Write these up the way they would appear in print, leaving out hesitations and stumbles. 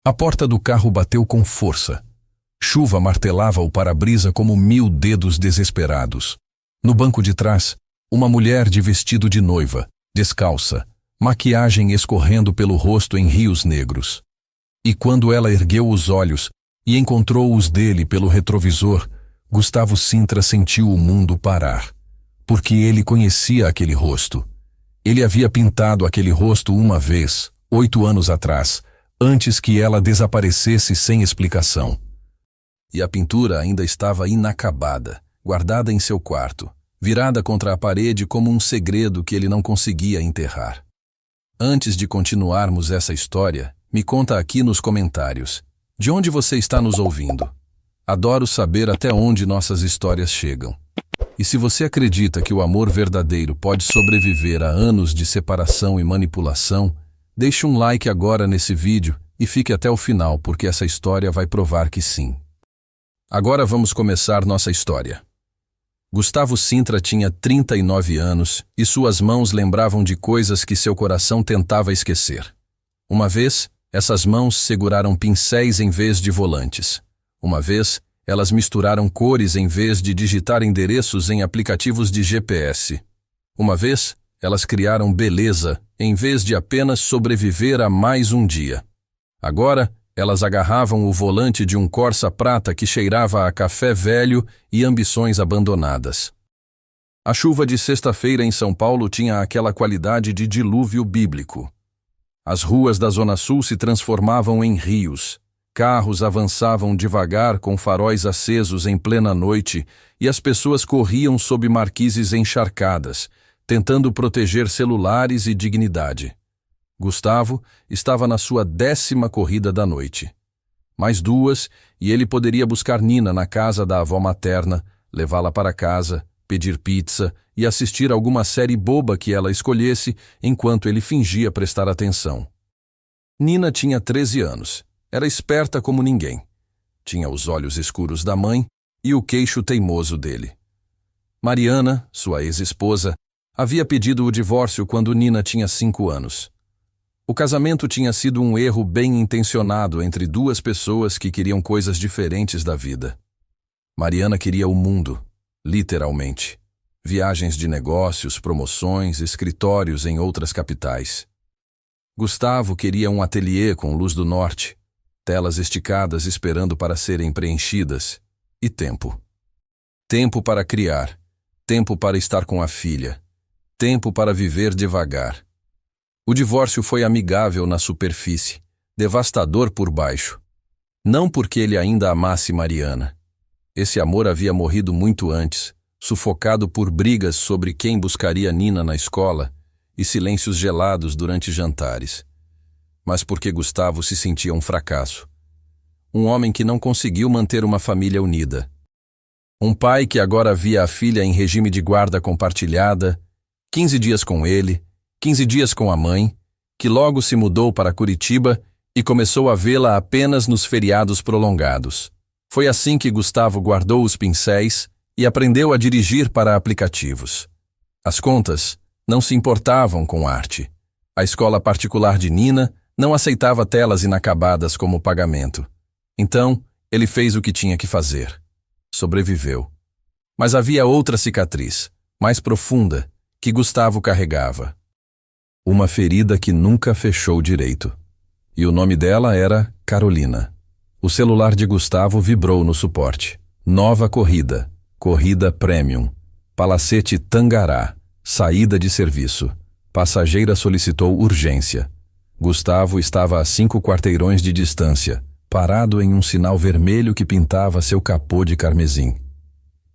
A porta do carro bateu com força. Chuva martelava o para-brisa como 1000 dedos desesperados. No banco de trás, uma mulher de vestido de noiva, descalça, maquiagem escorrendo pelo rosto em rios negros. E quando ela ergueu os olhos e encontrou os dele pelo retrovisor, Gustavo Sintra sentiu o mundo parar. Porque ele conhecia aquele rosto. Ele havia pintado aquele rosto uma vez, 8 anos atrás, antes que ela desaparecesse sem explicação. E a pintura ainda estava inacabada, guardada em seu quarto, virada contra a parede como um segredo que ele não conseguia enterrar. Antes de continuarmos essa história, me conta aqui nos comentários. De onde você está nos ouvindo? Adoro saber até onde nossas histórias chegam. E se você acredita que o amor verdadeiro pode sobreviver a anos de separação e manipulação, deixe um like agora nesse vídeo e fique até o final, porque essa história vai provar que sim. Agora vamos começar nossa história. Gustavo Sintra tinha 39 anos e suas mãos lembravam de coisas que seu coração tentava esquecer. Uma vez, essas mãos seguraram pincéis em vez de volantes. Uma vez, elas misturaram cores em vez de digitar endereços em aplicativos de GPS. Uma vez, elas criaram beleza em vez de apenas sobreviver a mais um dia. Agora, elas agarravam o volante de um Corsa prata que cheirava a café velho e ambições abandonadas. A chuva de sexta-feira em São Paulo tinha aquela qualidade de dilúvio bíblico. As ruas da Zona Sul se transformavam em rios. Carros avançavam devagar com faróis acesos em plena noite e as pessoas corriam sob marquises encharcadas, tentando proteger celulares e dignidade. Gustavo estava na sua 10ª corrida da noite. Mais 2 e ele poderia buscar Nina na casa da avó materna, levá-la para casa, pedir pizza e assistir alguma série boba que ela escolhesse enquanto ele fingia prestar atenção. Nina tinha 13 anos. Era esperta como ninguém. Tinha os olhos escuros da mãe e o queixo teimoso dele. Mariana, sua ex-esposa, havia pedido o divórcio quando Nina tinha 5 anos. O casamento tinha sido um erro bem intencionado entre 2 pessoas que queriam coisas diferentes da vida. Mariana queria o mundo, literalmente. Viagens de negócios, promoções, escritórios em outras capitais. Gustavo queria um ateliê com luz do norte, telas esticadas esperando para serem preenchidas, e tempo. Tempo para criar, tempo para estar com a filha, tempo para viver devagar. O divórcio foi amigável na superfície, devastador por baixo. Não porque ele ainda amasse Mariana. Esse amor havia morrido muito antes, sufocado por brigas sobre quem buscaria Nina na escola e silêncios gelados durante jantares. Mas porque Gustavo se sentia um fracasso. Um homem que não conseguiu manter uma família unida. Um pai que agora via a filha em regime de guarda compartilhada, 15 dias com ele, 15 dias com a mãe, que logo se mudou para Curitiba e começou a vê-la apenas nos feriados prolongados. Foi assim que Gustavo guardou os pincéis e aprendeu a dirigir para aplicativos. As contas não se importavam com arte. A escola particular de Nina não aceitava telas inacabadas como pagamento. Então, ele fez o que tinha que fazer. Sobreviveu. Mas havia outra cicatriz, mais profunda, que Gustavo carregava. Uma ferida que nunca fechou direito. E o nome dela era Carolina. O celular de Gustavo vibrou no suporte. Nova corrida. Corrida Premium. Palacete Tangará. Saída de serviço. Passageira solicitou urgência. Gustavo estava a 5 quarteirões de distância, parado em um sinal vermelho que pintava seu capô de carmesim.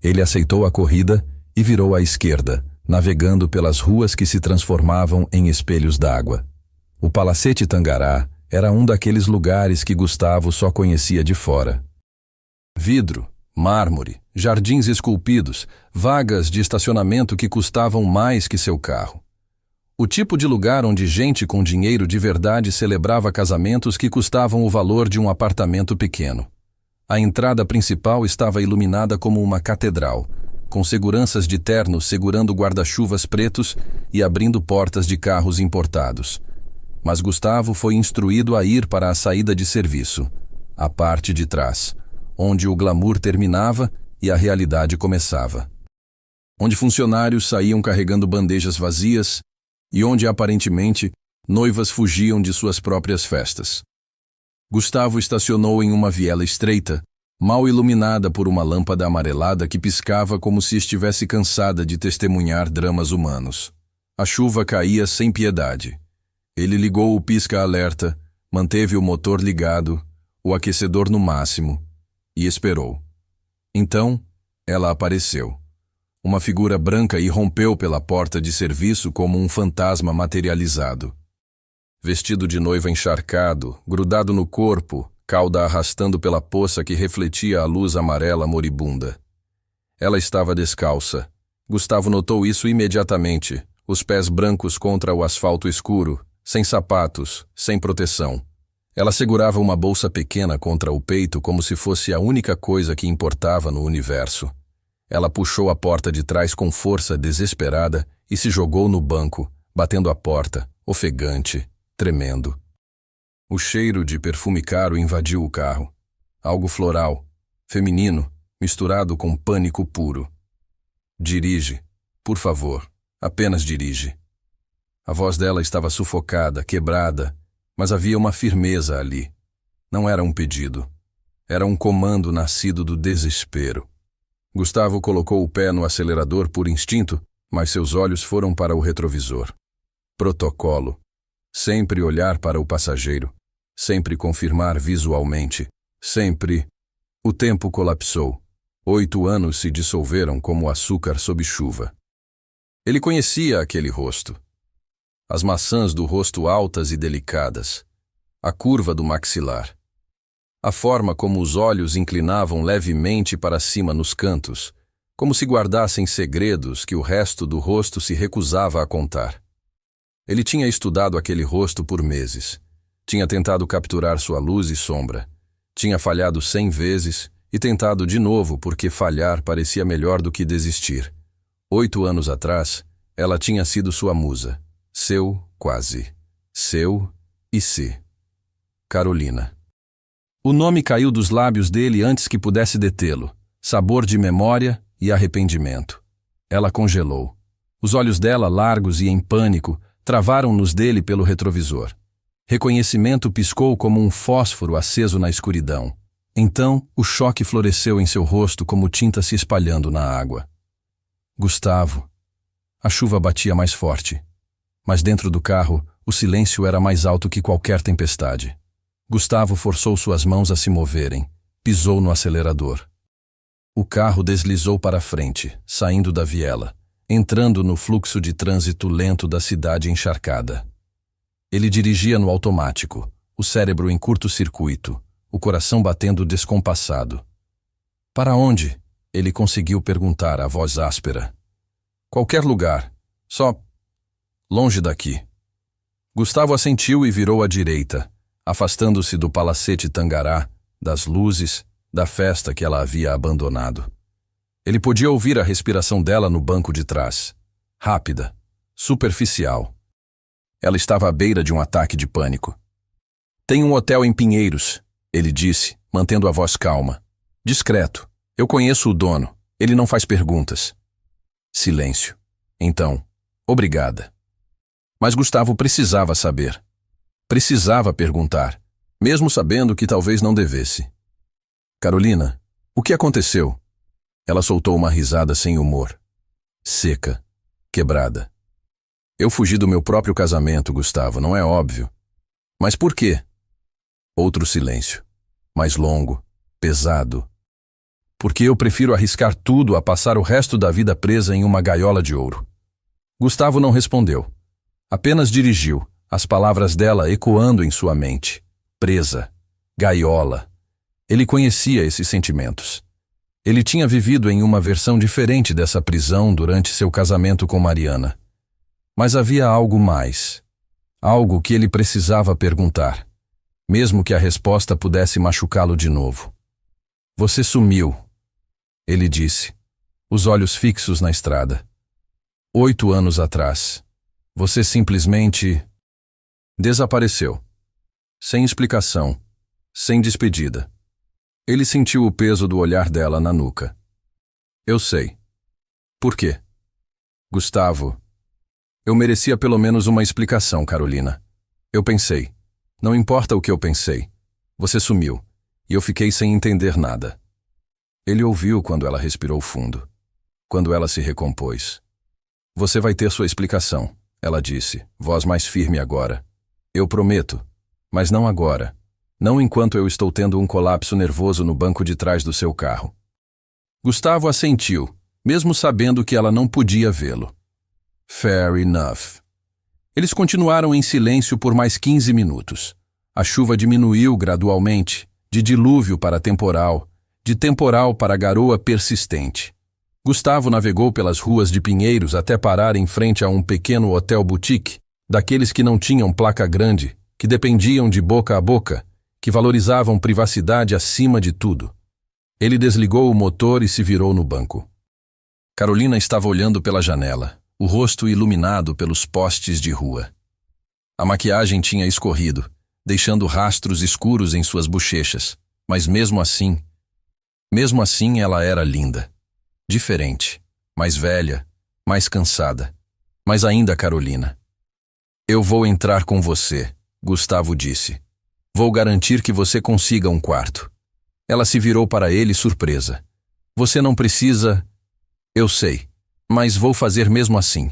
Ele aceitou a corrida e virou à esquerda, navegando pelas ruas que se transformavam em espelhos d'água. O Palacete Tangará era um daqueles lugares que Gustavo só conhecia de fora. Vidro, mármore, jardins esculpidos, vagas de estacionamento que custavam mais que seu carro. O tipo de lugar onde gente com dinheiro de verdade celebrava casamentos que custavam o valor de um apartamento pequeno. A entrada principal estava iluminada como uma catedral, com seguranças de terno segurando guarda-chuvas pretos e abrindo portas de carros importados. mas Gustavo foi instruído a ir para a saída de serviço, a parte de trás, onde o glamour terminava e a realidade começava. Onde funcionários saíam carregando bandejas vazias e onde, aparentemente, noivas fugiam de suas próprias festas. Gustavo estacionou em uma viela estreita, mal iluminada por uma lâmpada amarelada que piscava como se estivesse cansada de testemunhar dramas humanos. A chuva caía sem piedade. Ele ligou o pisca-alerta, manteve o motor ligado, o aquecedor no máximo, e esperou. Então, ela apareceu. Uma figura branca irrompeu pela porta de serviço como um fantasma materializado. Vestido de noiva encharcado, grudado no corpo, cauda arrastando pela poça que refletia a luz amarela moribunda. Ela estava descalça. Gustavo notou isso imediatamente, os pés brancos contra o asfalto escuro, sem sapatos, sem proteção. Ela segurava uma bolsa pequena contra o peito como se fosse a única coisa que importava no universo. Ela puxou a porta de trás com força desesperada e se jogou no banco, batendo a porta, ofegante, tremendo. O cheiro de perfume caro invadiu o carro. Algo floral, feminino, misturado com pânico puro. Dirige, por favor, apenas dirige. A voz dela estava sufocada, quebrada, mas havia uma firmeza ali. Não era um pedido. Era um comando nascido do desespero. Gustavo colocou o pé no acelerador por instinto, mas seus olhos foram para o retrovisor. Protocolo. Sempre olhar para o passageiro. Sempre confirmar visualmente. Sempre. O tempo colapsou. 8 anos se dissolveram como açúcar sob chuva. Ele conhecia aquele rosto. As maçãs do rosto altas e delicadas. A curva do maxilar. A forma como os olhos inclinavam levemente para cima nos cantos, como se guardassem segredos que o resto do rosto se recusava a contar. Ele tinha estudado aquele rosto por meses. Tinha tentado capturar sua luz e sombra. Tinha falhado 100 vezes e tentado de novo porque falhar parecia melhor do que desistir. 8 anos atrás, ela tinha sido sua musa. Seu, quase. Seu e se. Carolina. O nome caiu dos lábios dele antes que pudesse detê-lo. Sabor de memória e arrependimento. Ela congelou. Os olhos dela, largos e em pânico, travaram-nos dele pelo retrovisor. Reconhecimento piscou como um fósforo aceso na escuridão. Então, o choque floresceu em seu rosto como tinta se espalhando na água. Gustavo. A chuva batia mais forte. Mas dentro do carro, o silêncio era mais alto que qualquer tempestade. Gustavo forçou suas mãos a se moverem. Pisou no acelerador. O carro deslizou para frente, saindo da viela, entrando no fluxo de trânsito lento da cidade encharcada. Ele dirigia no automático, o cérebro em curto-circuito, o coração batendo descompassado. Para onde? Ele conseguiu perguntar à voz áspera. Qualquer lugar, só longe daqui. Gustavo assentiu e virou à direita, afastando-se do palacete Tangará, das luzes, da festa que ela havia abandonado. Ele podia ouvir a respiração dela no banco de trás. Rápida, superficial. Ela estava à beira de um ataque de pânico. Tem um hotel em Pinheiros, ele disse, mantendo a voz calma. Discreto. Eu conheço o dono. Ele não faz perguntas. Silêncio. Então, obrigada. Mas Gustavo precisava saber. Precisava perguntar, mesmo sabendo que talvez não devesse. Carolina, o que aconteceu? Ela soltou uma risada sem humor. Seca, quebrada. Eu fugi do meu próprio casamento, Gustavo, não é óbvio. Mas por quê? Outro silêncio, mais longo, pesado. Porque eu prefiro arriscar tudo a passar o resto da vida presa em uma gaiola de ouro. Gustavo não respondeu. Apenas dirigiu, as palavras dela ecoando em sua mente. Presa. Gaiola. Ele conhecia esses sentimentos. Ele tinha vivido em uma versão diferente dessa prisão durante seu casamento com Mariana. Mas havia algo mais. Algo que ele precisava perguntar, mesmo que a resposta pudesse machucá-lo de novo. Você sumiu, ele disse, os olhos fixos na estrada. 8 anos atrás. Você simplesmente... Desapareceu. Sem explicação, sem despedida. Ele sentiu o peso do olhar dela na nuca. Eu sei. Por quê? Gustavo. Eu merecia pelo menos uma explicação, Carolina. Eu pensei. Não importa o que eu pensei. Você sumiu, e eu fiquei sem entender nada. Ele ouviu quando ela respirou fundo. Quando ela se recompôs. Você vai ter sua explicação, ela disse, voz mais firme agora. Eu prometo, mas não agora. Não enquanto eu estou tendo um colapso nervoso no banco de trás do seu carro. Gustavo assentiu, mesmo sabendo que ela não podia vê-lo. Fair enough. Eles continuaram em silêncio por mais 15 minutos. A chuva diminuiu gradualmente, de dilúvio para temporal, de temporal para garoa persistente. Gustavo navegou pelas ruas de Pinheiros até parar em frente a um pequeno hotel boutique, daqueles que não tinham placa grande, que dependiam de boca a boca, que valorizavam privacidade acima de tudo. Ele desligou o motor e se virou no banco. Carolina estava olhando pela janela, o rosto iluminado pelos postes de rua. A maquiagem tinha escorrido, deixando rastros escuros em suas bochechas, mas mesmo assim ela era linda. Diferente, mais velha, mais cansada, mas ainda Carolina. Eu vou entrar com você, Gustavo disse. Vou garantir que você consiga um quarto. Ela se virou para ele surpresa. Você não precisa... Eu sei, mas vou fazer mesmo assim.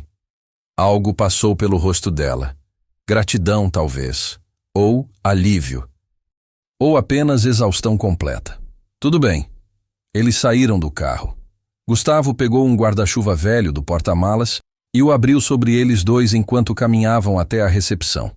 Algo passou pelo rosto dela. Gratidão, talvez. Ou alívio. Ou apenas exaustão completa. Tudo bem. Eles saíram do carro. Gustavo pegou um guarda-chuva velho do porta-malas e o abriu sobre eles dois enquanto caminhavam até a recepção.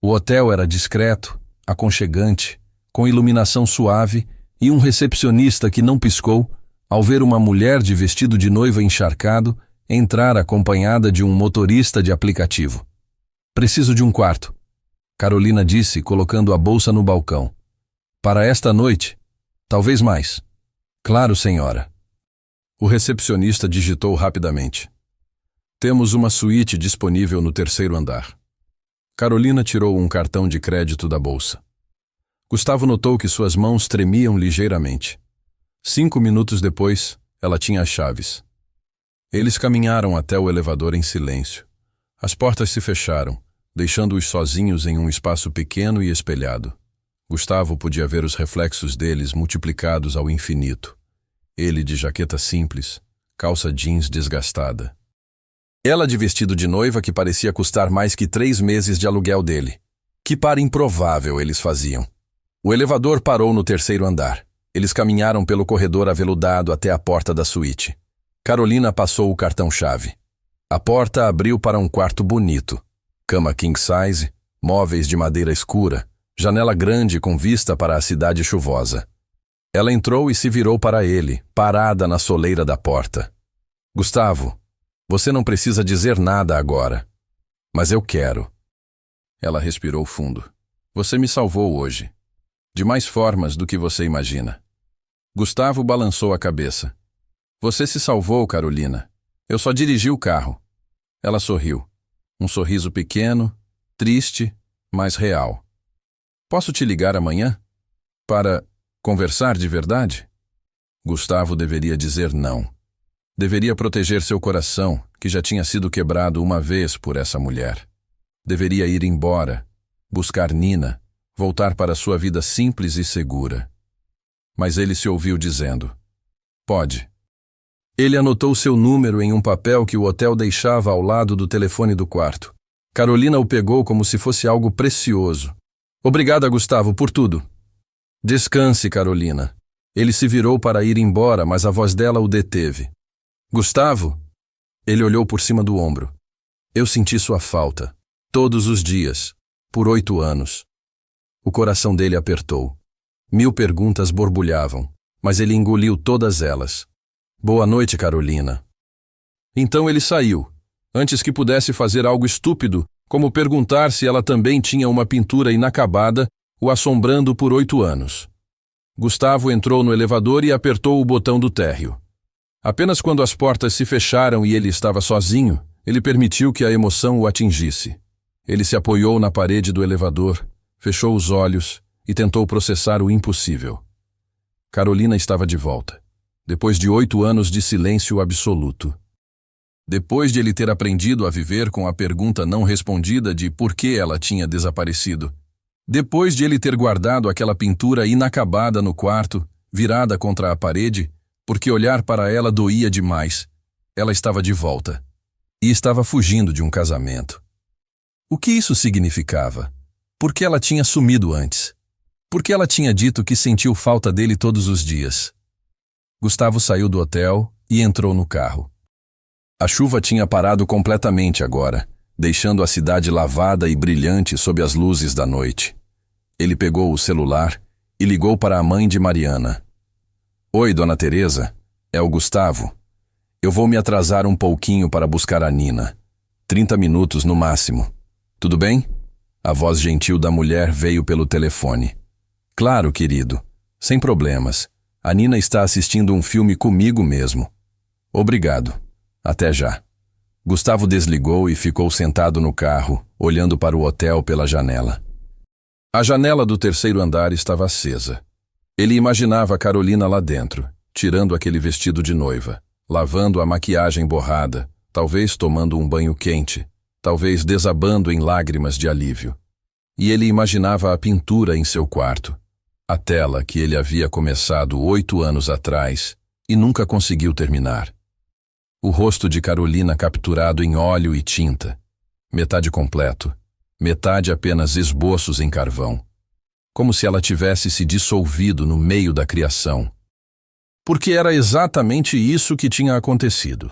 O hotel era discreto, aconchegante, com iluminação suave e um recepcionista que não piscou ao ver uma mulher de vestido de noiva encharcado entrar acompanhada de um motorista de aplicativo. Preciso de um quarto, Carolina disse, colocando a bolsa no balcão. Para esta noite? Talvez mais. Claro, senhora. O recepcionista digitou rapidamente. Temos uma suíte disponível no 3º andar. Carolina tirou um cartão de crédito da bolsa. Gustavo notou que suas mãos tremiam ligeiramente. 5 minutos depois, ela tinha as chaves. Eles caminharam até o elevador em silêncio. As portas se fecharam, deixando-os sozinhos em um espaço pequeno e espelhado. Gustavo podia ver os reflexos deles multiplicados ao infinito. Ele de jaqueta simples, calça jeans desgastada. Ela de vestido de noiva que parecia custar mais que 3 meses de aluguel dele. Que par improvável eles faziam. O elevador parou no 3º andar. Eles caminharam pelo corredor aveludado até a porta da suíte. Carolina passou o cartão-chave. A porta abriu para um quarto bonito. Cama king size, móveis de madeira escura, janela grande com vista para a cidade chuvosa. Ela entrou e se virou para ele, parada na soleira da porta. Gustavo, você não precisa dizer nada agora. Mas eu quero. Ela respirou fundo. Você me salvou hoje. De mais formas do que você imagina. Gustavo balançou a cabeça. Você se salvou, Carolina. Eu só dirigi o carro. Ela sorriu. Um sorriso pequeno, triste, mas real. Posso te ligar amanhã? Para conversar de verdade? Gustavo deveria dizer não. Deveria proteger seu coração, que já tinha sido quebrado uma vez por essa mulher. Deveria ir embora, buscar Nina, voltar para sua vida simples e segura. Mas ele se ouviu dizendo: pode. Ele anotou seu número em um papel que o hotel deixava ao lado do telefone do quarto. Carolina o pegou como se fosse algo precioso. Obrigada, Gustavo, por tudo. Descanse, Carolina. Ele se virou para ir embora, mas a voz dela o deteve. Gustavo? Ele olhou por cima do ombro. Eu senti sua falta. Todos os dias. Por 8 anos. O coração dele apertou. 1000 perguntas borbulhavam, mas ele engoliu todas elas. Boa noite, Carolina. Então ele saiu, antes que pudesse fazer algo estúpido, como perguntar se ela também tinha uma pintura inacabada o assombrando por 8 anos. Gustavo entrou no elevador e apertou o botão do térreo. Apenas quando as portas se fecharam e ele estava sozinho, ele permitiu que a emoção o atingisse. Ele se apoiou na parede do elevador, fechou os olhos e tentou processar o impossível. Carolina estava de volta, depois de 8 anos de silêncio absoluto. Depois de ele ter aprendido a viver com a pergunta não respondida de por que ela tinha desaparecido. Depois de ele ter guardado aquela pintura inacabada no quarto, virada contra a parede, porque olhar para ela doía demais. Ela estava de volta. E estava fugindo de um casamento. O que isso significava? Por que ela tinha sumido antes? Por que ela tinha dito que sentiu falta dele todos os dias? Gustavo saiu do hotel e entrou no carro. A chuva tinha parado completamente agora, deixando a cidade lavada e brilhante sob as luzes da noite. Ele pegou o celular e ligou para a mãe de Mariana. Oi, dona Teresa, é o Gustavo. Eu vou me atrasar um pouquinho para buscar a Nina. 30 minutos no máximo. Tudo bem? A voz gentil da mulher veio pelo telefone. Claro, querido. Sem problemas. A Nina está assistindo um filme comigo mesmo. Obrigado. Até já. Gustavo desligou e ficou sentado no carro, olhando para o hotel pela janela. A janela do 3º andar estava acesa. Ele imaginava a Carolina lá dentro, tirando aquele vestido de noiva, lavando a maquiagem borrada, talvez tomando um banho quente, talvez desabando em lágrimas de alívio. E ele imaginava a pintura em seu quarto, a tela que ele havia começado 8 anos atrás e nunca conseguiu terminar. O rosto de Carolina capturado em óleo e tinta, metade completo, metade apenas esboços em carvão, como se ela tivesse se dissolvido no meio da criação. Porque era exatamente isso que tinha acontecido.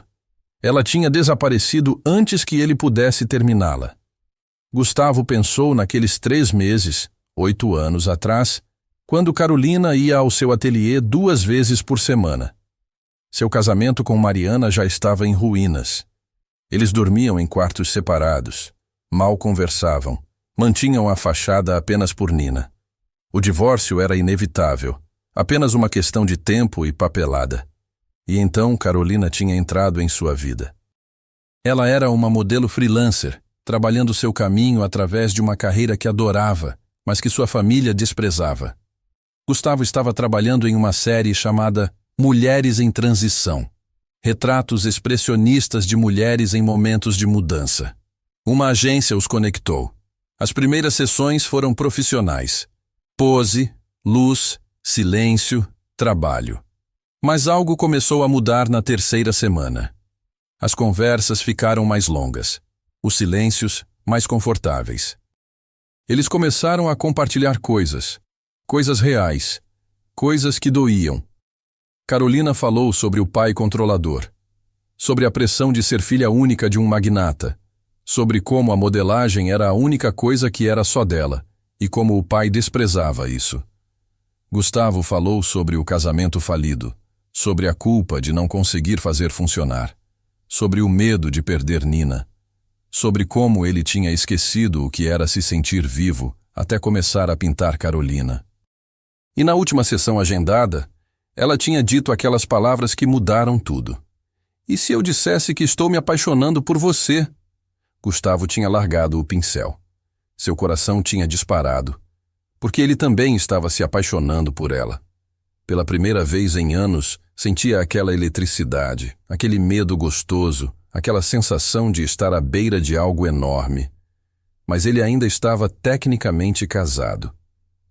Ela tinha desaparecido antes que ele pudesse terminá-la. Gustavo pensou naqueles 3 meses, 8 anos atrás, quando Carolina ia ao seu ateliê 2 vezes por semana. Seu casamento com Mariana já estava em ruínas. Eles dormiam em quartos separados, mal conversavam, mantinham a fachada apenas por Nina. O divórcio era inevitável, apenas uma questão de tempo e papelada. E então Carolina tinha entrado em sua vida. Ela era uma modelo freelancer, trabalhando seu caminho através de uma carreira que adorava, mas que sua família desprezava. Gustavo estava trabalhando em uma série chamada Mulheres em Transição. Retratos expressionistas de mulheres em momentos de mudança. Uma agência os conectou. As primeiras sessões foram profissionais. Pose, luz, silêncio, trabalho. Mas algo começou a mudar na 3ª semana. As conversas ficaram mais longas. Os silêncios mais confortáveis. Eles começaram a compartilhar coisas reais, coisas que doíam. Carolina falou sobre o pai controlador, sobre a pressão de ser filha única de um magnata, sobre como a modelagem era a única coisa que era só dela e como o pai desprezava isso. Gustavo falou sobre o casamento falido, sobre a culpa de não conseguir fazer funcionar, sobre o medo de perder Nina, sobre como ele tinha esquecido o que era se sentir vivo até começar a pintar Carolina. E na última sessão agendada, ela tinha dito aquelas palavras que mudaram tudo. E se eu dissesse que estou me apaixonando por você? Gustavo tinha largado o pincel. Seu coração tinha disparado, porque ele também estava se apaixonando por ela. Pela primeira vez em anos, sentia aquela eletricidade, aquele medo gostoso, aquela sensação de estar à beira de algo enorme. Mas ele ainda estava tecnicamente casado.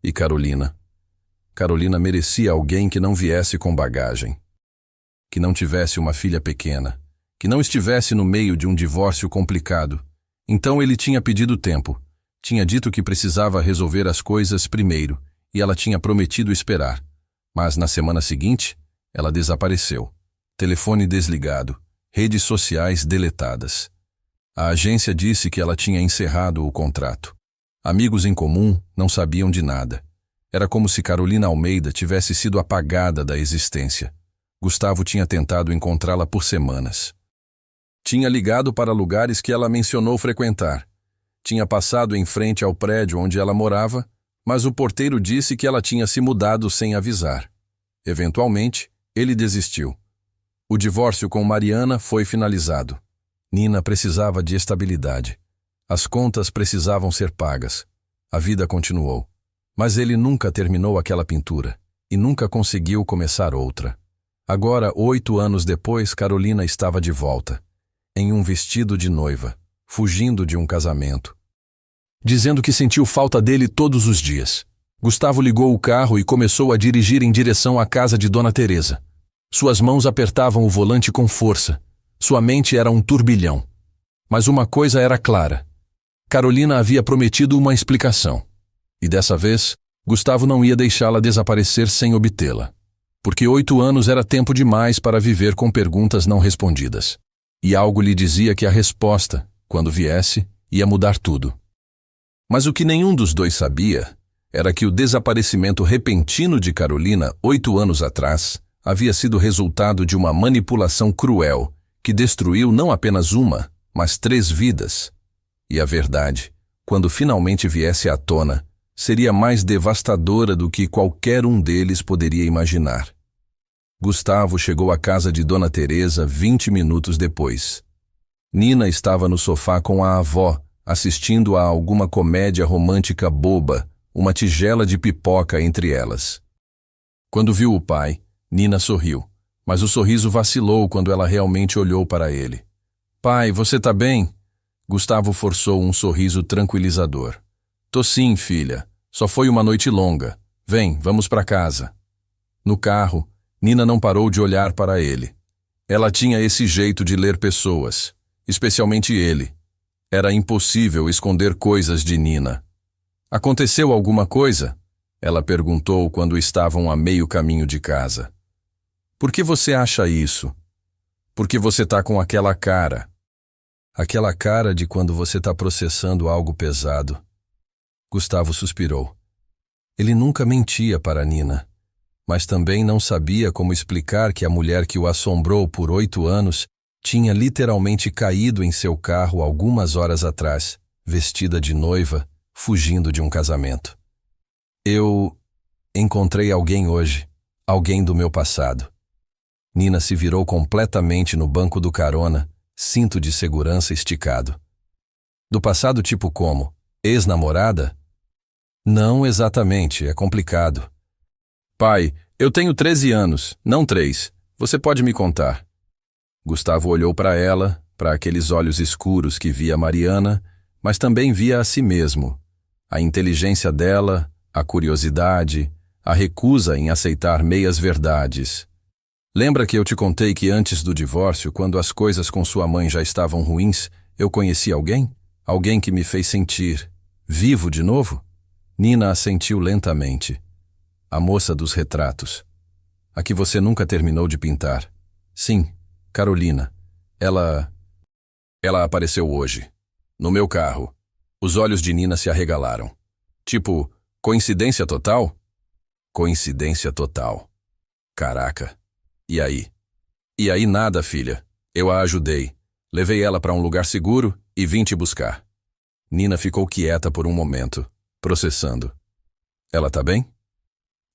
E Carolina? Carolina merecia alguém que não viesse com bagagem, que não tivesse uma filha pequena, que não estivesse no meio de um divórcio complicado. Então ele tinha pedido tempo, tinha dito que precisava resolver as coisas primeiro, e ela tinha prometido esperar. Mas na semana seguinte, ela desapareceu. Telefone desligado, redes sociais deletadas. A agência disse que ela tinha encerrado o contrato. Amigos em comum não sabiam de nada. Era como se Carolina Almeida tivesse sido apagada da existência. Gustavo tinha tentado encontrá-la por semanas. Tinha ligado para lugares que ela mencionou frequentar. Tinha passado em frente ao prédio onde ela morava, mas o porteiro disse que ela tinha se mudado sem avisar. Eventualmente, ele desistiu. O divórcio com Mariana foi finalizado. Nina precisava de estabilidade. As contas precisavam ser pagas. A vida continuou. Mas ele nunca terminou aquela pintura e nunca conseguiu começar outra. Agora, 8 anos depois, Carolina estava de volta, em um vestido de noiva, fugindo de um casamento, dizendo que sentiu falta dele todos os dias. Gustavo ligou o carro e começou a dirigir em direção à casa de Dona Teresa. Suas mãos apertavam o volante com força. Sua mente era um turbilhão. Mas uma coisa era clara. Carolina havia prometido uma explicação. E dessa vez, Gustavo não ia deixá-la desaparecer sem obtê-la. Porque 8 anos era tempo demais para viver com perguntas não respondidas. E algo lhe dizia que a resposta, quando viesse, ia mudar tudo. Mas o que nenhum dos dois sabia era que o desaparecimento repentino de Carolina 8 anos atrás havia sido resultado de uma manipulação cruel que destruiu não apenas uma, mas 3 vidas. E a verdade, quando finalmente viesse à tona, seria mais devastadora do que qualquer um deles poderia imaginar. Gustavo chegou à casa de Dona Teresa 20 minutos depois. Nina estava no sofá com a avó, assistindo a alguma comédia romântica boba, uma tigela de pipoca entre elas. Quando viu o pai, Nina sorriu, mas o sorriso vacilou quando ela realmente olhou para ele. "Pai, você tá bem?" Gustavo forçou um sorriso tranquilizador. "Tô sim, filha. Só foi uma noite longa. Vem, vamos para casa." No carro, Nina não parou de olhar para ele. Ela tinha esse jeito de ler pessoas, especialmente ele. Era impossível esconder coisas de Nina. "Aconteceu alguma coisa?" Ela perguntou quando estavam a meio caminho de casa. "Por que você acha isso?" "Porque você tá com aquela cara." "Aquela cara de quando você tá processando algo pesado." Gustavo suspirou. Ele nunca mentia para Nina, mas também não sabia como explicar que a mulher que o assombrou por 8 anos tinha literalmente caído em seu carro algumas horas atrás, vestida de noiva, fugindo de um casamento. "Eu encontrei alguém hoje, alguém do meu passado." Nina se virou completamente no banco do carona, cinto de segurança esticado. "Do passado tipo como? Ex-namorada?" "Não exatamente, é complicado." "Pai, eu tenho 13 anos, não 3. Você pode me contar." Gustavo olhou para ela, para aqueles olhos escuros que via Mariana, mas também via a si mesmo. A inteligência dela, a curiosidade, a recusa em aceitar meias-verdades. "Lembra que eu te contei que antes do divórcio, quando as coisas com sua mãe já estavam ruins, eu conheci alguém? Alguém que me fez sentir vivo de novo?" Nina assentiu lentamente. "A moça dos retratos. A que você nunca terminou de pintar." "Sim, Carolina. Ela apareceu hoje. No meu carro." Os olhos de Nina se arregalaram. "Tipo, coincidência total?" "Coincidência total. Caraca. E aí?" "E aí nada, filha. Eu a ajudei. Levei ela para um lugar seguro e vim te buscar." Nina ficou quieta por um momento, processando. "Ela tá bem?"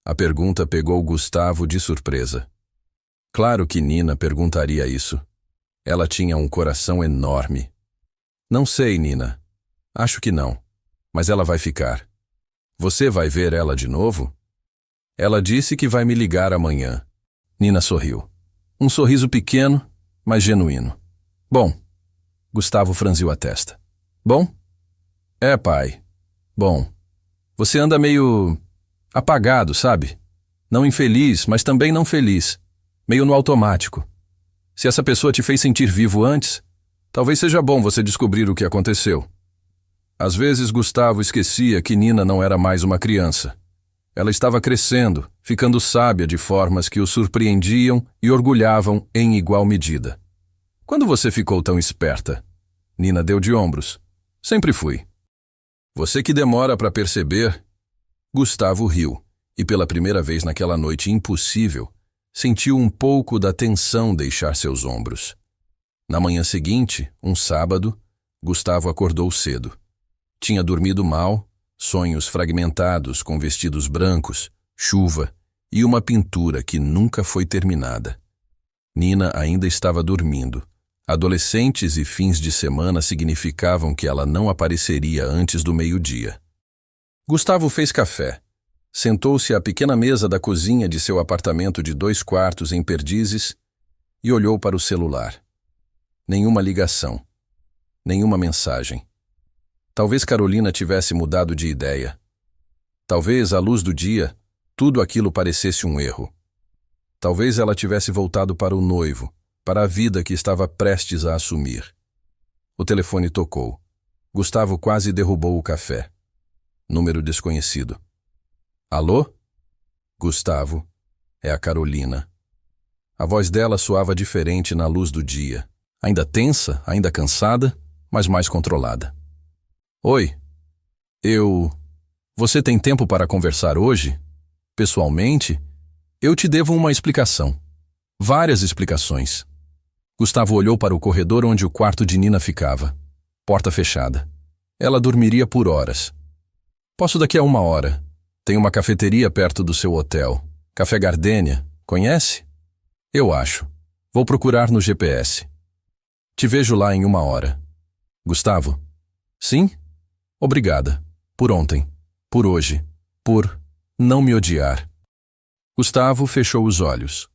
A pergunta pegou Gustavo de surpresa. Claro que Nina perguntaria isso. Ela tinha um coração enorme. "Não sei, Nina. Acho que não. Mas ela vai ficar." "Você vai ver ela de novo?" "Ela disse que vai me ligar amanhã." Nina sorriu. Um sorriso pequeno, mas genuíno. "Bom." Gustavo franziu a testa. "Bom?" "É, pai. Bom. Você anda meio apagado, sabe? Não infeliz, mas também não feliz. Meio no automático. Se essa pessoa te fez sentir vivo antes, talvez seja bom você descobrir o que aconteceu." Às vezes Gustavo esquecia que Nina não era mais uma criança. Ela estava crescendo, ficando sábia de formas que o surpreendiam e orgulhavam em igual medida. "Quando você ficou tão esperta?" Nina deu de ombros. "Sempre fui." "Você que demora para perceber." Gustavo riu, e pela primeira vez naquela noite impossível, sentiu um pouco da tensão deixar seus ombros. Na manhã seguinte, um sábado, Gustavo acordou cedo. Tinha dormido mal, sonhos fragmentados com vestidos brancos, chuva e uma pintura que nunca foi terminada. Nina ainda estava dormindo, Adolescentes e fins de semana significavam que ela não apareceria antes do meio-dia. Gustavo fez café. Sentou-se à pequena mesa da cozinha de seu apartamento de 2 quartos em Perdizes e olhou para o celular. Nenhuma ligação. Nenhuma mensagem. Talvez Carolina tivesse mudado de ideia. Talvez, à luz do dia, tudo aquilo parecesse um erro. Talvez ela tivesse voltado para o noivo, para a vida que estava prestes a assumir. O telefone tocou. Gustavo quase derrubou o café. Número desconhecido. Alô? Gustavo, é a Carolina. A voz dela soava diferente na luz do dia. Ainda tensa, ainda cansada, mas mais controlada. Oi, Você tem tempo para conversar hoje? Pessoalmente, eu te devo uma explicação. Várias explicações. Gustavo olhou para o corredor onde o quarto de Nina ficava. Porta fechada. Ela dormiria por horas. Posso daqui a 1 hora. Tem uma cafeteria perto do seu hotel. Café Gardênia. Conhece? Eu acho. Vou procurar no GPS. Te vejo lá em 1 hora. Gustavo? Sim? Obrigada. Por ontem. Por hoje. Por não me odiar. Gustavo fechou os olhos.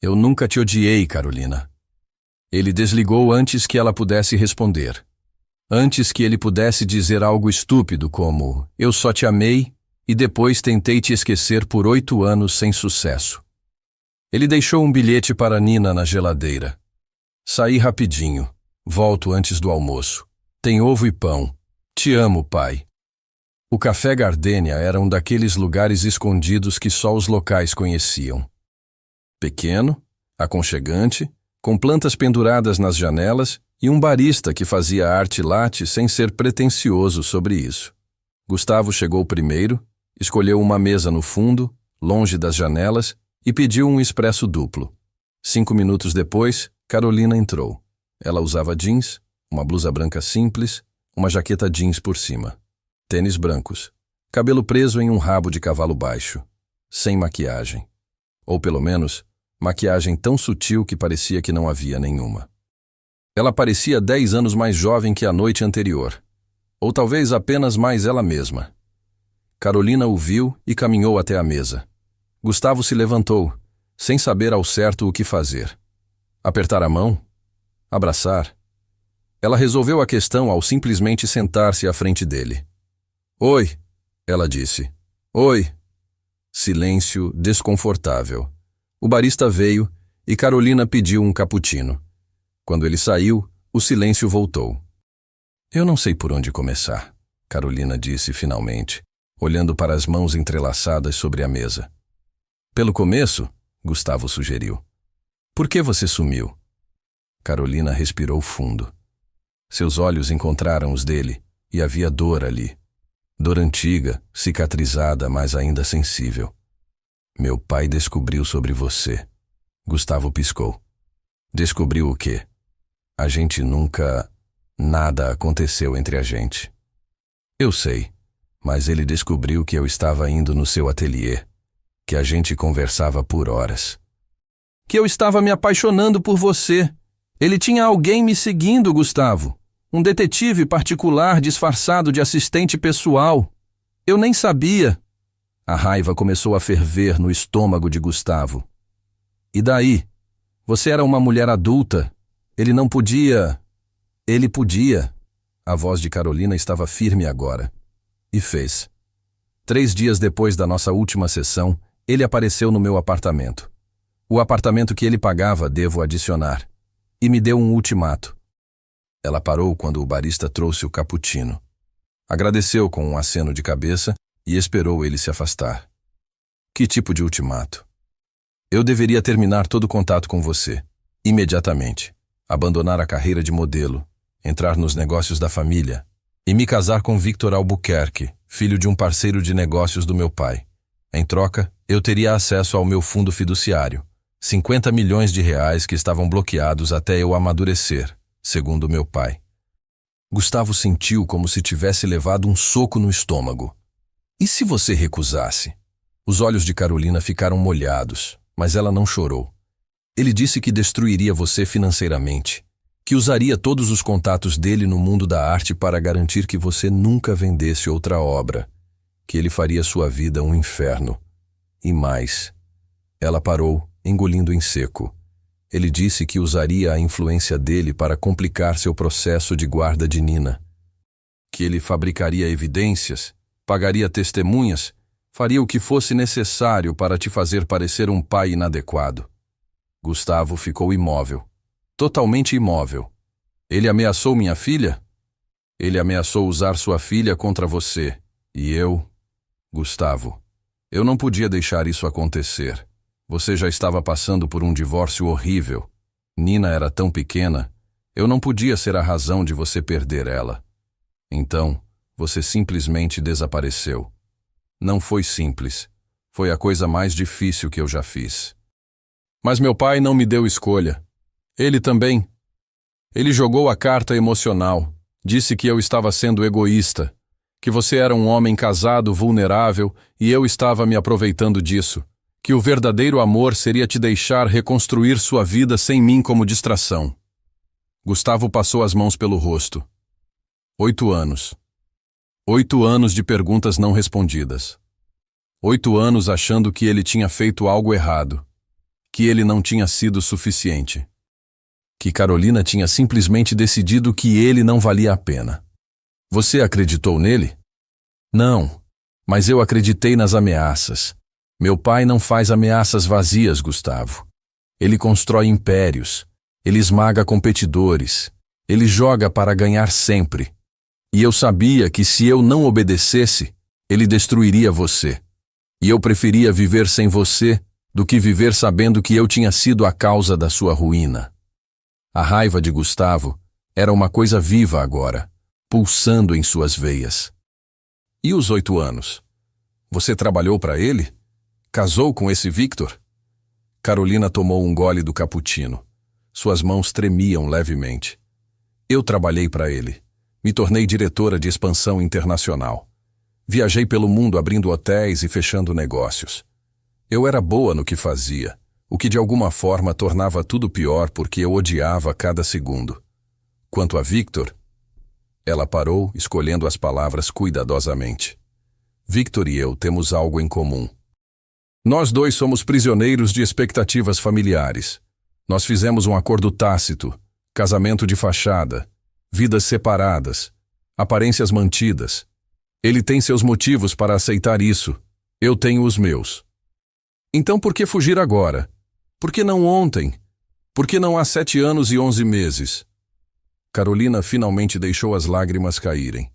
Eu nunca te odiei, Carolina. Ele desligou antes que ela pudesse responder. Antes que ele pudesse dizer algo estúpido como eu só te amei e depois tentei te esquecer por 8 anos sem sucesso. Ele deixou um bilhete para Nina na geladeira. Saí rapidinho. Volto antes do almoço. Tem ovo e pão. Te amo, pai. O Café Gardênia era um daqueles lugares escondidos que só os locais conheciam. Pequeno, aconchegante, com plantas penduradas nas janelas e um barista que fazia arte latte sem ser pretensioso sobre isso. Gustavo chegou primeiro, escolheu uma mesa no fundo, longe das janelas, e pediu um expresso duplo. 5 minutos depois, Carolina entrou. Ela usava jeans, uma blusa branca simples, uma jaqueta jeans por cima. Tênis brancos. Cabelo preso em um rabo de cavalo baixo. Sem maquiagem. Ou pelo menos, maquiagem tão sutil que parecia que não havia nenhuma. Ela parecia 10 anos mais jovem que a noite anterior. Ou talvez apenas mais ela mesma. Carolina o viu e caminhou até a mesa. Gustavo se levantou, sem saber ao certo o que fazer. Apertar a mão? Abraçar? Ela resolveu a questão ao simplesmente sentar-se à frente dele. Oi, ela disse. Oi. Silêncio desconfortável. O barista veio e Carolina pediu um cappuccino. Quando ele saiu, o silêncio voltou. Eu não sei por onde começar, Carolina disse finalmente, olhando para as mãos entrelaçadas sobre a mesa. Pelo começo, Gustavo sugeriu. Por que você sumiu? Carolina respirou fundo. Seus olhos encontraram os dele e havia dor ali. Dor antiga, cicatrizada, mas ainda sensível. Meu pai descobriu sobre você. Gustavo piscou. Descobriu o quê? A gente nunca... Nada aconteceu entre a gente. Eu sei, mas ele descobriu que eu estava indo no seu ateliê, que a gente conversava por horas. Que eu estava me apaixonando por você. Ele tinha alguém me seguindo, Gustavo. Um detetive particular disfarçado de assistente pessoal. Eu nem sabia. A raiva começou a ferver no estômago de Gustavo. E daí? Você era uma mulher adulta. Ele não podia... Ele podia. A voz de Carolina estava firme agora. E fez. 3 dias depois da nossa última sessão, ele apareceu no meu apartamento. O apartamento que ele pagava, devo adicionar. E me deu um ultimato. Ela parou quando o barista trouxe o cappuccino. Agradeceu com um aceno de cabeça e esperou ele se afastar. Que tipo de ultimato? Eu deveria terminar todo contato com você, imediatamente. Abandonar a carreira de modelo, entrar nos negócios da família e me casar com Victor Albuquerque, filho de um parceiro de negócios do meu pai. Em troca, eu teria acesso ao meu fundo fiduciário, 50 milhões de reais que estavam bloqueados até eu amadurecer, segundo meu pai. Gustavo sentiu como se tivesse levado um soco no estômago. E se você recusasse? Os olhos de Carolina ficaram molhados, mas ela não chorou. Ele disse que destruiria você financeiramente, que usaria todos os contatos dele no mundo da arte para garantir que você nunca vendesse outra obra, que ele faria sua vida um inferno. E mais. Ela parou, engolindo em seco. Ele disse que usaria a influência dele para complicar seu processo de guarda de Nina. Que ele fabricaria evidências, pagaria testemunhas, faria o que fosse necessário para te fazer parecer um pai inadequado. Gustavo ficou imóvel. Totalmente imóvel. Ele ameaçou minha filha? Ele ameaçou usar sua filha contra você. E eu... Gustavo, eu não podia deixar isso acontecer. Você já estava passando por um divórcio horrível. Nina era tão pequena. Eu não podia ser a razão de você perder ela. Então, você simplesmente desapareceu. Não foi simples. Foi a coisa mais difícil que eu já fiz. Mas meu pai não me deu escolha. Ele também. Ele jogou a carta emocional. Disse que eu estava sendo egoísta. Que você era um homem casado, vulnerável, e eu estava me aproveitando disso. Que o verdadeiro amor seria te deixar reconstruir sua vida sem mim como distração. Gustavo passou as mãos pelo rosto. 8 anos. 8 anos de perguntas não respondidas. 8 anos achando que ele tinha feito algo errado. Que ele não tinha sido suficiente. Que Carolina tinha simplesmente decidido que ele não valia a pena. Você acreditou nele? Não, mas eu acreditei nas ameaças. Meu pai não faz ameaças vazias, Gustavo. Ele constrói impérios. Ele esmaga competidores. Ele joga para ganhar sempre. E eu sabia que se eu não obedecesse, ele destruiria você. E eu preferia viver sem você do que viver sabendo que eu tinha sido a causa da sua ruína. A raiva de Gustavo era uma coisa viva agora, pulsando em suas veias. E os 8 anos? Você trabalhou para ele? Casou com esse Victor? Carolina tomou um gole do cappuccino. Suas mãos tremiam levemente. Eu trabalhei para ele. Me tornei diretora de expansão internacional. Viajei pelo mundo abrindo hotéis e fechando negócios. Eu era boa no que fazia, o que de alguma forma tornava tudo pior porque eu odiava cada segundo. Quanto a Victor... Ela parou, escolhendo as palavras cuidadosamente. Victor e eu temos algo em comum. Nós dois somos prisioneiros de expectativas familiares. Nós fizemos um acordo tácito, casamento de fachada, vidas separadas, aparências mantidas. Ele tem seus motivos para aceitar isso. Eu tenho os meus. Então por que fugir agora? Por que não ontem? Por que não há 7 anos e 11 meses? Carolina finalmente deixou as lágrimas caírem.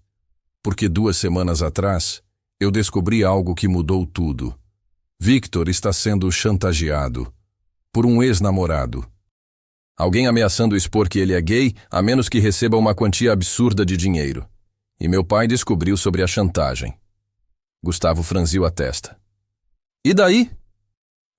Porque 2 semanas atrás, eu descobri algo que mudou tudo. Victor está sendo chantageado por um ex-namorado. Alguém ameaçando expor que ele é gay, a menos que receba uma quantia absurda de dinheiro. E meu pai descobriu sobre a chantagem. Gustavo franziu a testa. E daí?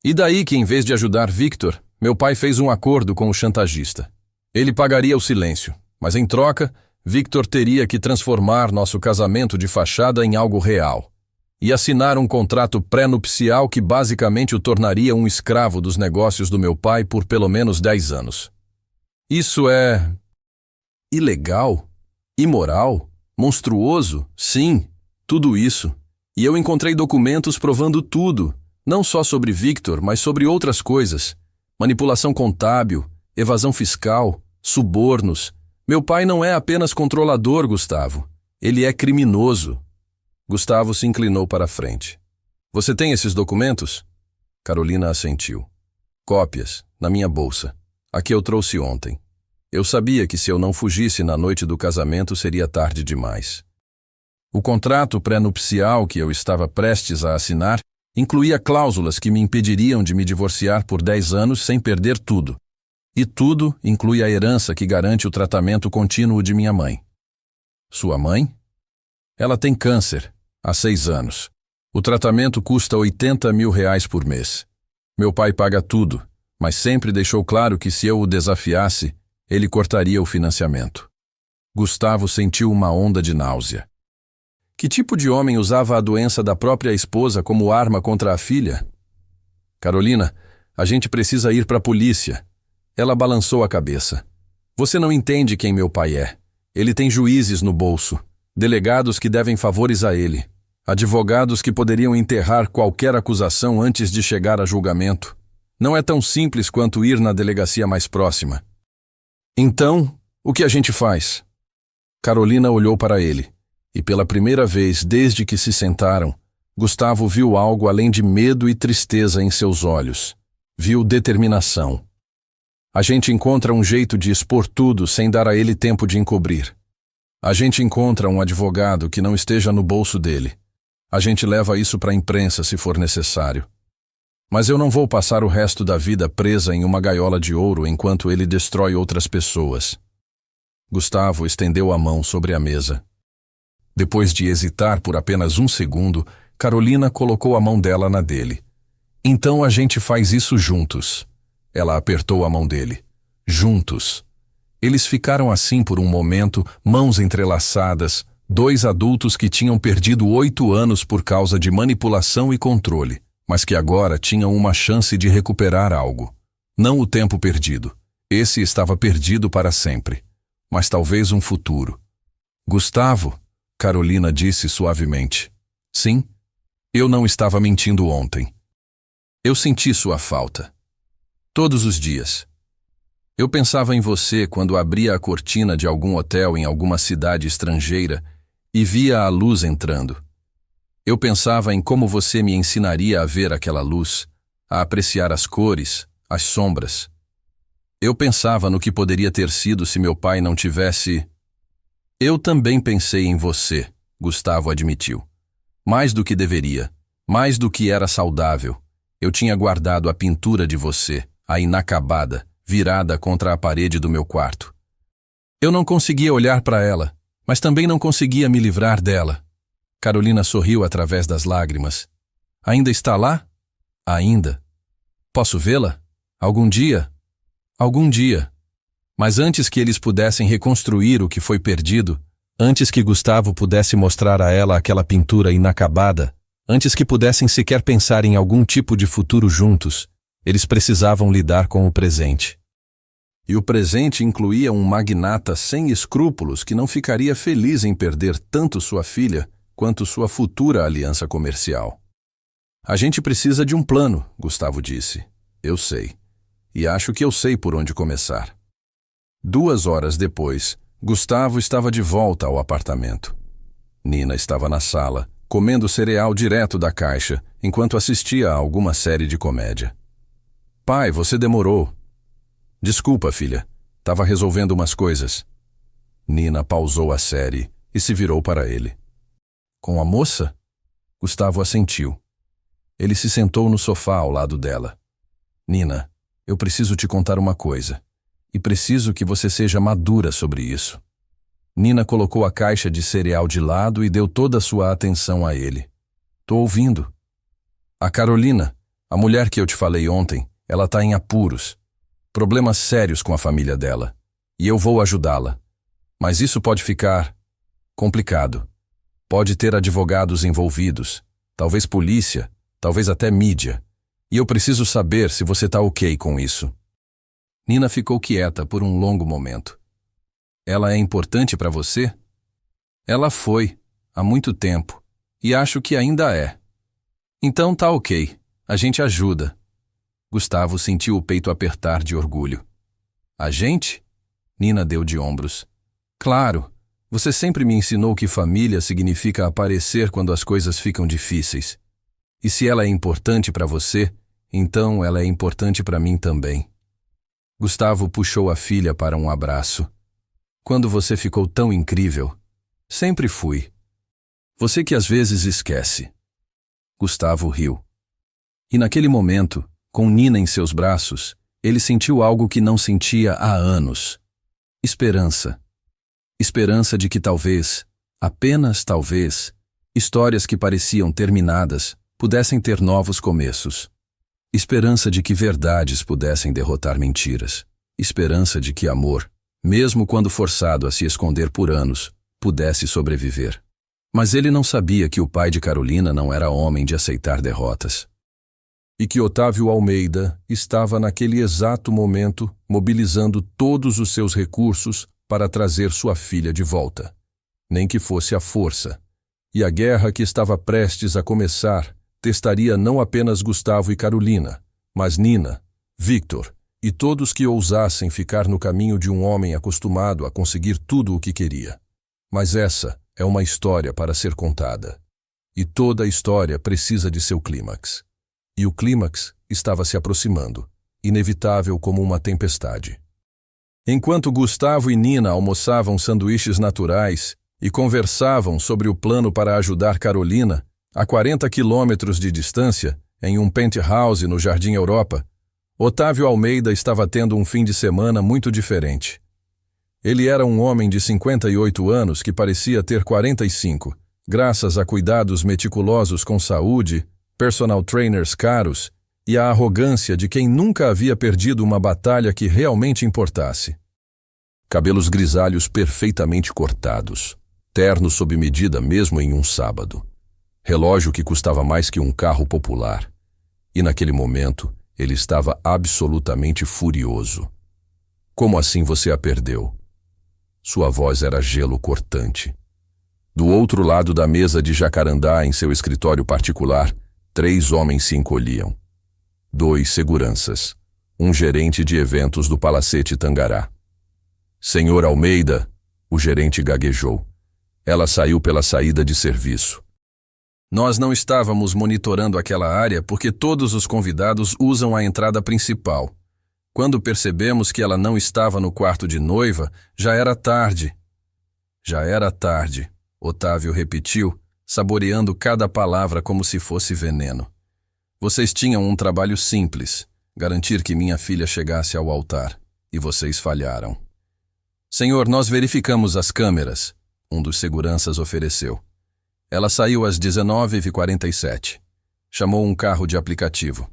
E daí que, em vez de ajudar Victor, meu pai fez um acordo com o chantagista. Ele pagaria o silêncio, mas em troca, Victor teria que transformar nosso casamento de fachada em algo real e assinar um contrato pré-nupcial que basicamente o tornaria um escravo dos negócios do meu pai por pelo menos 10 anos. Isso é... ilegal? Imoral? Monstruoso? Sim, tudo isso. E eu encontrei documentos provando tudo, não só sobre Victor, mas sobre outras coisas. Manipulação contábil, evasão fiscal, subornos. Meu pai não é apenas controlador, Gustavo. Ele é criminoso. Gustavo se inclinou para a frente. Você tem esses documentos? Carolina assentiu. Cópias, na minha bolsa. A que eu trouxe ontem. Eu sabia que se eu não fugisse na noite do casamento seria tarde demais. O contrato pré-nupcial que eu estava prestes a assinar incluía cláusulas que me impediriam de me divorciar por 10 anos sem perder tudo. E tudo inclui a herança que garante o tratamento contínuo de minha mãe. Sua mãe? Ela tem câncer, há 6 anos. O tratamento custa R$80 mil por mês. Meu pai paga tudo, mas sempre deixou claro que se eu o desafiasse, ele cortaria o financiamento. Gustavo sentiu uma onda de náusea. Que tipo de homem usava a doença da própria esposa como arma contra a filha? Carolina, a gente precisa ir para a polícia. Ela balançou a cabeça. Você não entende quem meu pai é. Ele tem juízes no bolso, delegados que devem favores a ele, advogados que poderiam enterrar qualquer acusação antes de chegar a julgamento. Não é tão simples quanto ir na delegacia mais próxima. Então, o que a gente faz? Carolina olhou para ele, e pela primeira vez desde que se sentaram, Gustavo viu algo além de medo e tristeza em seus olhos. Viu determinação. A gente encontra um jeito de expor tudo sem dar a ele tempo de encobrir. A gente encontra um advogado que não esteja no bolso dele. A gente leva isso para a imprensa se for necessário. Mas eu não vou passar o resto da vida presa em uma gaiola de ouro enquanto ele destrói outras pessoas. Gustavo estendeu a mão sobre a mesa. Depois de hesitar por apenas um segundo, Carolina colocou a mão dela na dele. Então a gente faz isso juntos. Ela apertou a mão dele. Juntos. Eles ficaram assim por um momento, mãos entrelaçadas, dois adultos que tinham perdido 8 anos por causa de manipulação e controle, mas que agora tinham uma chance de recuperar algo. Não o tempo perdido. Esse estava perdido para sempre. Mas talvez um futuro. Gustavo, Carolina disse suavemente. Sim, eu não estava mentindo ontem. Eu senti sua falta. Todos os dias. Eu pensava em você quando abria a cortina de algum hotel em alguma cidade estrangeira e via a luz entrando. Eu pensava em como você me ensinaria a ver aquela luz, a apreciar as cores, as sombras. Eu pensava no que poderia ter sido se meu pai não tivesse... Eu também pensei em você, Gustavo admitiu. Mais do que deveria, mais do que era saudável. Eu tinha guardado a pintura de você, a inacabada, virada contra a parede do meu quarto. Eu não conseguia olhar para ela, mas também não conseguia me livrar dela. Carolina sorriu através das lágrimas. Ainda está lá? Ainda. Posso vê-la? Algum dia? Algum dia. Mas antes que eles pudessem reconstruir o que foi perdido, antes que Gustavo pudesse mostrar a ela aquela pintura inacabada, antes que pudessem sequer pensar em algum tipo de futuro juntos, eles precisavam lidar com o presente. E o presente incluía um magnata sem escrúpulos que não ficaria feliz em perder tanto sua filha quanto sua futura aliança comercial. A gente precisa de um plano, Gustavo disse. Eu sei. E acho que eu sei por onde começar. 2 horas depois, Gustavo estava de volta ao apartamento. Nina estava na sala, comendo cereal direto da caixa, enquanto assistia a alguma série de comédia. Pai, você demorou. Desculpa, filha. Estava resolvendo umas coisas. Nina pausou a série e se virou para ele. Com a moça? Gustavo assentiu. Ele se sentou no sofá ao lado dela. Nina, eu preciso te contar uma coisa. E preciso que você seja madura sobre isso. Nina colocou a caixa de cereal de lado e deu toda a sua atenção a ele. Tô ouvindo. A Carolina, a mulher que eu te falei ontem, ela está em apuros. Problemas sérios com a família dela. E eu vou ajudá-la. Mas isso pode ficar complicado. Pode ter advogados envolvidos, talvez polícia, talvez até mídia. E eu preciso saber se você está ok com isso. Nina ficou quieta por um longo momento. Ela é importante para você? Ela foi, há muito tempo, e acho que ainda é. Então tá ok, a gente ajuda. Gustavo sentiu o peito apertar de orgulho. A gente? Nina deu de ombros. Claro, você sempre me ensinou que família significa aparecer quando as coisas ficam difíceis. E se ela é importante para você, então ela é importante para mim também. Gustavo puxou a filha para um abraço. Quando você ficou tão incrível, sempre fui. Você que às vezes esquece. Gustavo riu. E naquele momento, com Nina em seus braços, ele sentiu algo que não sentia há anos. Esperança. Esperança de que talvez, apenas talvez, histórias que pareciam terminadas pudessem ter novos começos. Esperança de que verdades pudessem derrotar mentiras. Esperança de que amor, mesmo quando forçado a se esconder por anos, pudesse sobreviver. Mas ele não sabia que o pai de Carolina não era homem de aceitar derrotas. e que Otávio Almeida estava naquele exato momento mobilizando todos os seus recursos para trazer sua filha de volta, nem que fosse à força. E a guerra que estava prestes a começar testaria não apenas Gustavo e Carolina, mas Nina, Victor e todos que ousassem ficar no caminho de um homem acostumado a conseguir tudo o que queria. Mas essa é uma história para ser contada. E toda a história precisa de seu clímax. E o clímax estava se aproximando, inevitável como uma tempestade. Enquanto Gustavo e Nina almoçavam sanduíches naturais e conversavam sobre o plano para ajudar Carolina, a 40 quilômetros de distância, em um penthouse no Jardim Europa, Otávio Almeida estava tendo um fim de semana muito diferente. Ele era um homem de 58 anos que parecia ter 45, graças a cuidados meticulosos com saúde, personal trainers caros e a arrogância de quem nunca havia perdido uma batalha que realmente importasse. Cabelos grisalhos perfeitamente cortados, terno sob medida mesmo em um sábado, relógio que custava mais que um carro popular. E naquele momento, ele estava absolutamente furioso. Como assim você a perdeu? Sua voz era gelo cortante. Do outro lado da mesa de jacarandá em seu escritório particular, 3 homens se encolhiam. 2 seguranças, um gerente de eventos do Palacete Tangará. Senhor Almeida, o gerente gaguejou. Ela saiu pela saída de serviço. Nós não estávamos monitorando aquela área porque todos os convidados usam a entrada principal. Quando percebemos que ela não estava no quarto de noiva, já era tarde. Já era tarde, Otávio repetiu, saboreando cada palavra como se fosse veneno. Vocês tinham um trabalho simples, garantir que minha filha chegasse ao altar, e vocês falharam. Senhor, nós verificamos as câmeras, um dos seguranças ofereceu. Ela saiu às 19h47. Chamou um carro de aplicativo.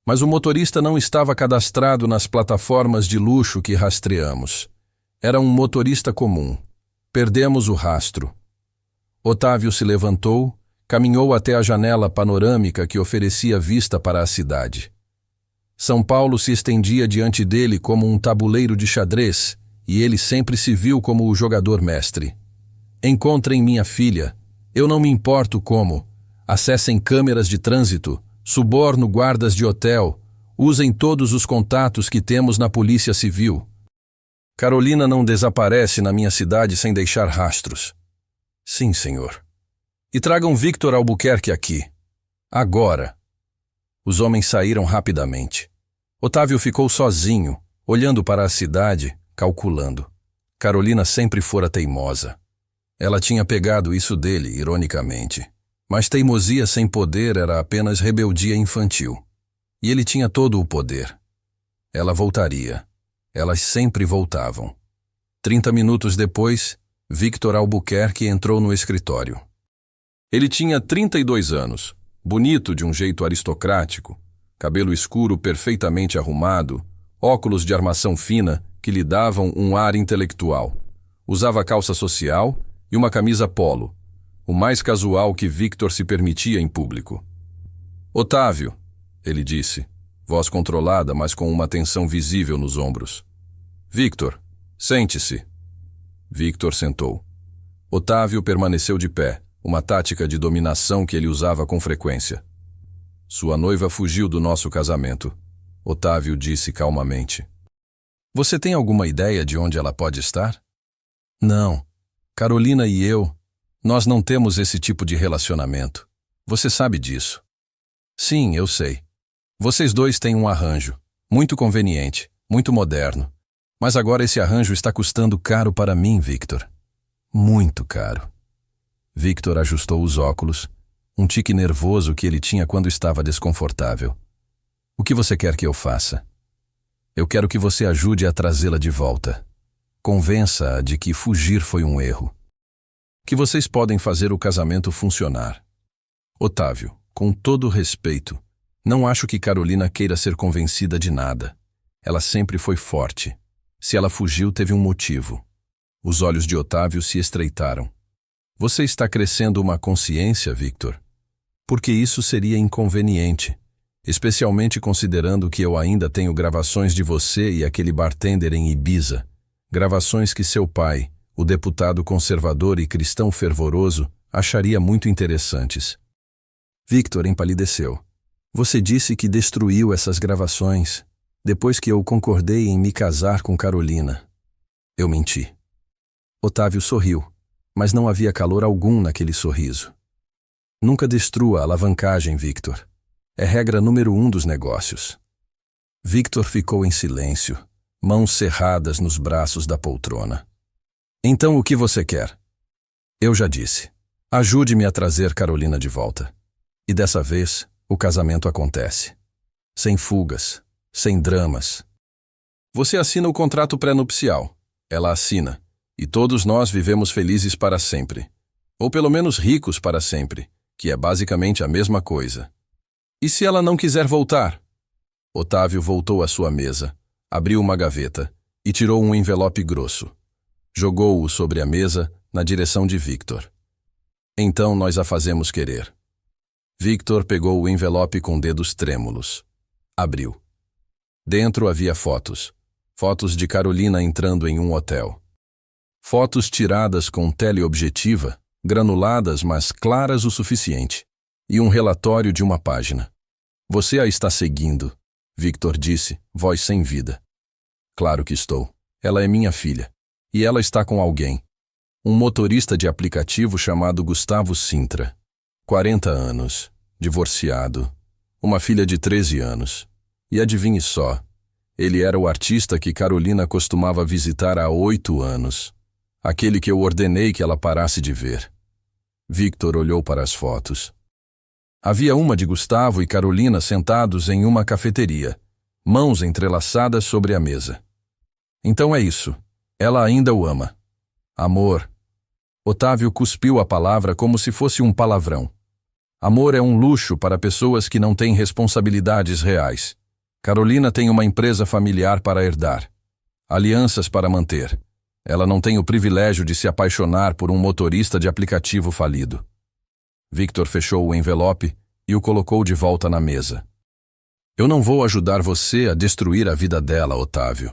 Mas o motorista não estava cadastrado nas plataformas de luxo que rastreamos. Era um motorista comum. Perdemos o rastro. Otávio se levantou, caminhou até a janela panorâmica que oferecia vista para a cidade. São Paulo se estendia diante dele como um tabuleiro de xadrez, e ele sempre se viu como o jogador mestre. Encontrem minha filha. Eu não me importo como. Acessem câmeras de trânsito, suborno guardas de hotel, usem todos os contatos que temos na Polícia Civil. Carolina não desaparece na minha cidade sem deixar rastros. Sim, senhor. E tragam Victor Albuquerque aqui. Agora. Os homens saíram rapidamente. Otávio ficou sozinho, olhando para a cidade, calculando. Carolina sempre fora teimosa. Ela tinha pegado isso dele, ironicamente. Mas teimosia sem poder era apenas rebeldia infantil. E ele tinha todo o poder. Ela voltaria. Elas sempre voltavam. 30 minutos depois, Victor Albuquerque entrou no escritório. Ele tinha 32 anos, bonito de um jeito aristocrático, cabelo escuro perfeitamente arrumado, óculos de armação fina que lhe davam um ar intelectual. Usava calça social e uma camisa polo, o mais casual que Victor se permitia em público. Otávio, ele disse, voz controlada, mas com uma tensão visível nos ombros. Victor, sente-se. Victor sentou. Otávio permaneceu de pé, uma tática de dominação que ele usava com frequência. Sua noiva fugiu do nosso casamento, Otávio disse calmamente. Você tem alguma ideia de onde ela pode estar? Não. Carolina e eu, nós não temos esse tipo de relacionamento. Você sabe disso. Sim, eu sei. Vocês dois têm um arranjo, muito conveniente, muito moderno. Mas agora esse arranjo está custando caro para mim, Victor. Muito caro. Victor ajustou os óculos, um tique nervoso que ele tinha quando estava desconfortável. O que você quer que eu faça? Eu quero que você ajude a trazê-la de volta. Convença-a de que fugir foi um erro. Que vocês podem fazer o casamento funcionar. Otávio, com todo respeito, não acho que Carolina queira ser convencida de nada. Ela sempre foi forte. Se ela fugiu, teve um motivo. Os olhos de Otávio se estreitaram. Você está crescendo uma consciência, Victor? Porque isso seria inconveniente. especialmente considerando que eu ainda tenho gravações de você e aquele bartender em Ibiza, gravações que seu pai, o deputado conservador e cristão fervoroso, acharia muito interessantes. Victor empalideceu. Você disse que destruiu essas gravações depois que eu concordei em me casar com Carolina. Eu menti. Otávio sorriu, mas não havia calor algum naquele sorriso. Nunca destrua a alavancagem, Victor. É regra número 1 dos negócios. Victor ficou em silêncio, mãos cerradas nos braços da poltrona. Então o que você quer? Eu já disse. Ajude-me a trazer Carolina de volta. E dessa vez, o casamento acontece. Sem fugas, sem dramas. Você assina o contrato pré-nupcial. Ela assina. E todos nós vivemos felizes para sempre. Ou pelo menos ricos para sempre, que é basicamente a mesma coisa. E se ela não quiser voltar? Otávio voltou à sua mesa, abriu uma gaveta e tirou um envelope grosso. Jogou-o sobre a mesa na direção de Victor. Então nós a fazemos querer. Victor pegou o envelope com dedos trêmulos. Abriu. Dentro havia fotos. Fotos de Carolina entrando em um hotel. Fotos tiradas com teleobjetiva, granuladas mas claras o suficiente. E um relatório de uma página. Você a está seguindo, Victor disse, voz sem vida. Claro que estou. Ela é minha filha. E ela está com alguém. Um motorista de aplicativo chamado Gustavo Sintra. 40 anos, divorciado. Uma filha de 13 anos. E adivinhe só, ele era o artista que Carolina costumava visitar há 8 anos. Aquele que eu ordenei que ela parasse de ver. Victor olhou para as fotos. Havia uma de Gustavo e Carolina sentados em uma cafeteria, mãos entrelaçadas sobre a mesa. Então é isso. Ela ainda o ama. Amor. Otávio cuspiu a palavra como se fosse um palavrão. Amor é um luxo para pessoas que não têm responsabilidades reais. Carolina tem uma empresa familiar para herdar. Alianças para manter. Ela não tem o privilégio de se apaixonar por um motorista de aplicativo falido. Victor fechou o envelope e o colocou de volta na mesa. Eu não vou ajudar você a destruir a vida dela, Otávio.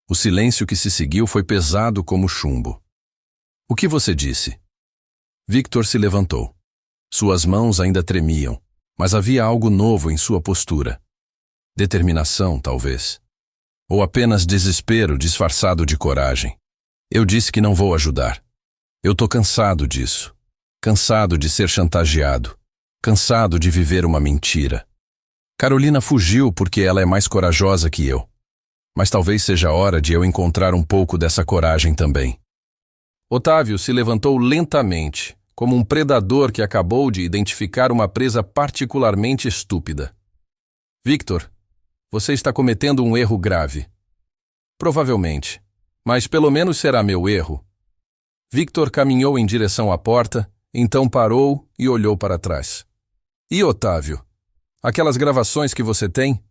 O silêncio que se seguiu foi pesado como chumbo. O que você disse? Victor se levantou. Suas mãos ainda tremiam, mas havia algo novo em sua postura. Determinação, talvez. Ou apenas desespero disfarçado de coragem. Eu disse que não vou ajudar. Eu tô cansado disso. Cansado de ser chantageado. Cansado de viver uma mentira. Carolina fugiu porque ela é mais corajosa que eu. Mas talvez seja a hora de eu encontrar um pouco dessa coragem também. Otávio se levantou lentamente, como um predador que acabou de identificar uma presa particularmente estúpida. Victor, você está cometendo um erro grave. Provavelmente, mas pelo menos será meu erro. Victor caminhou em direção à porta, então parou e olhou para trás. E Otávio? Aquelas gravações que você tem?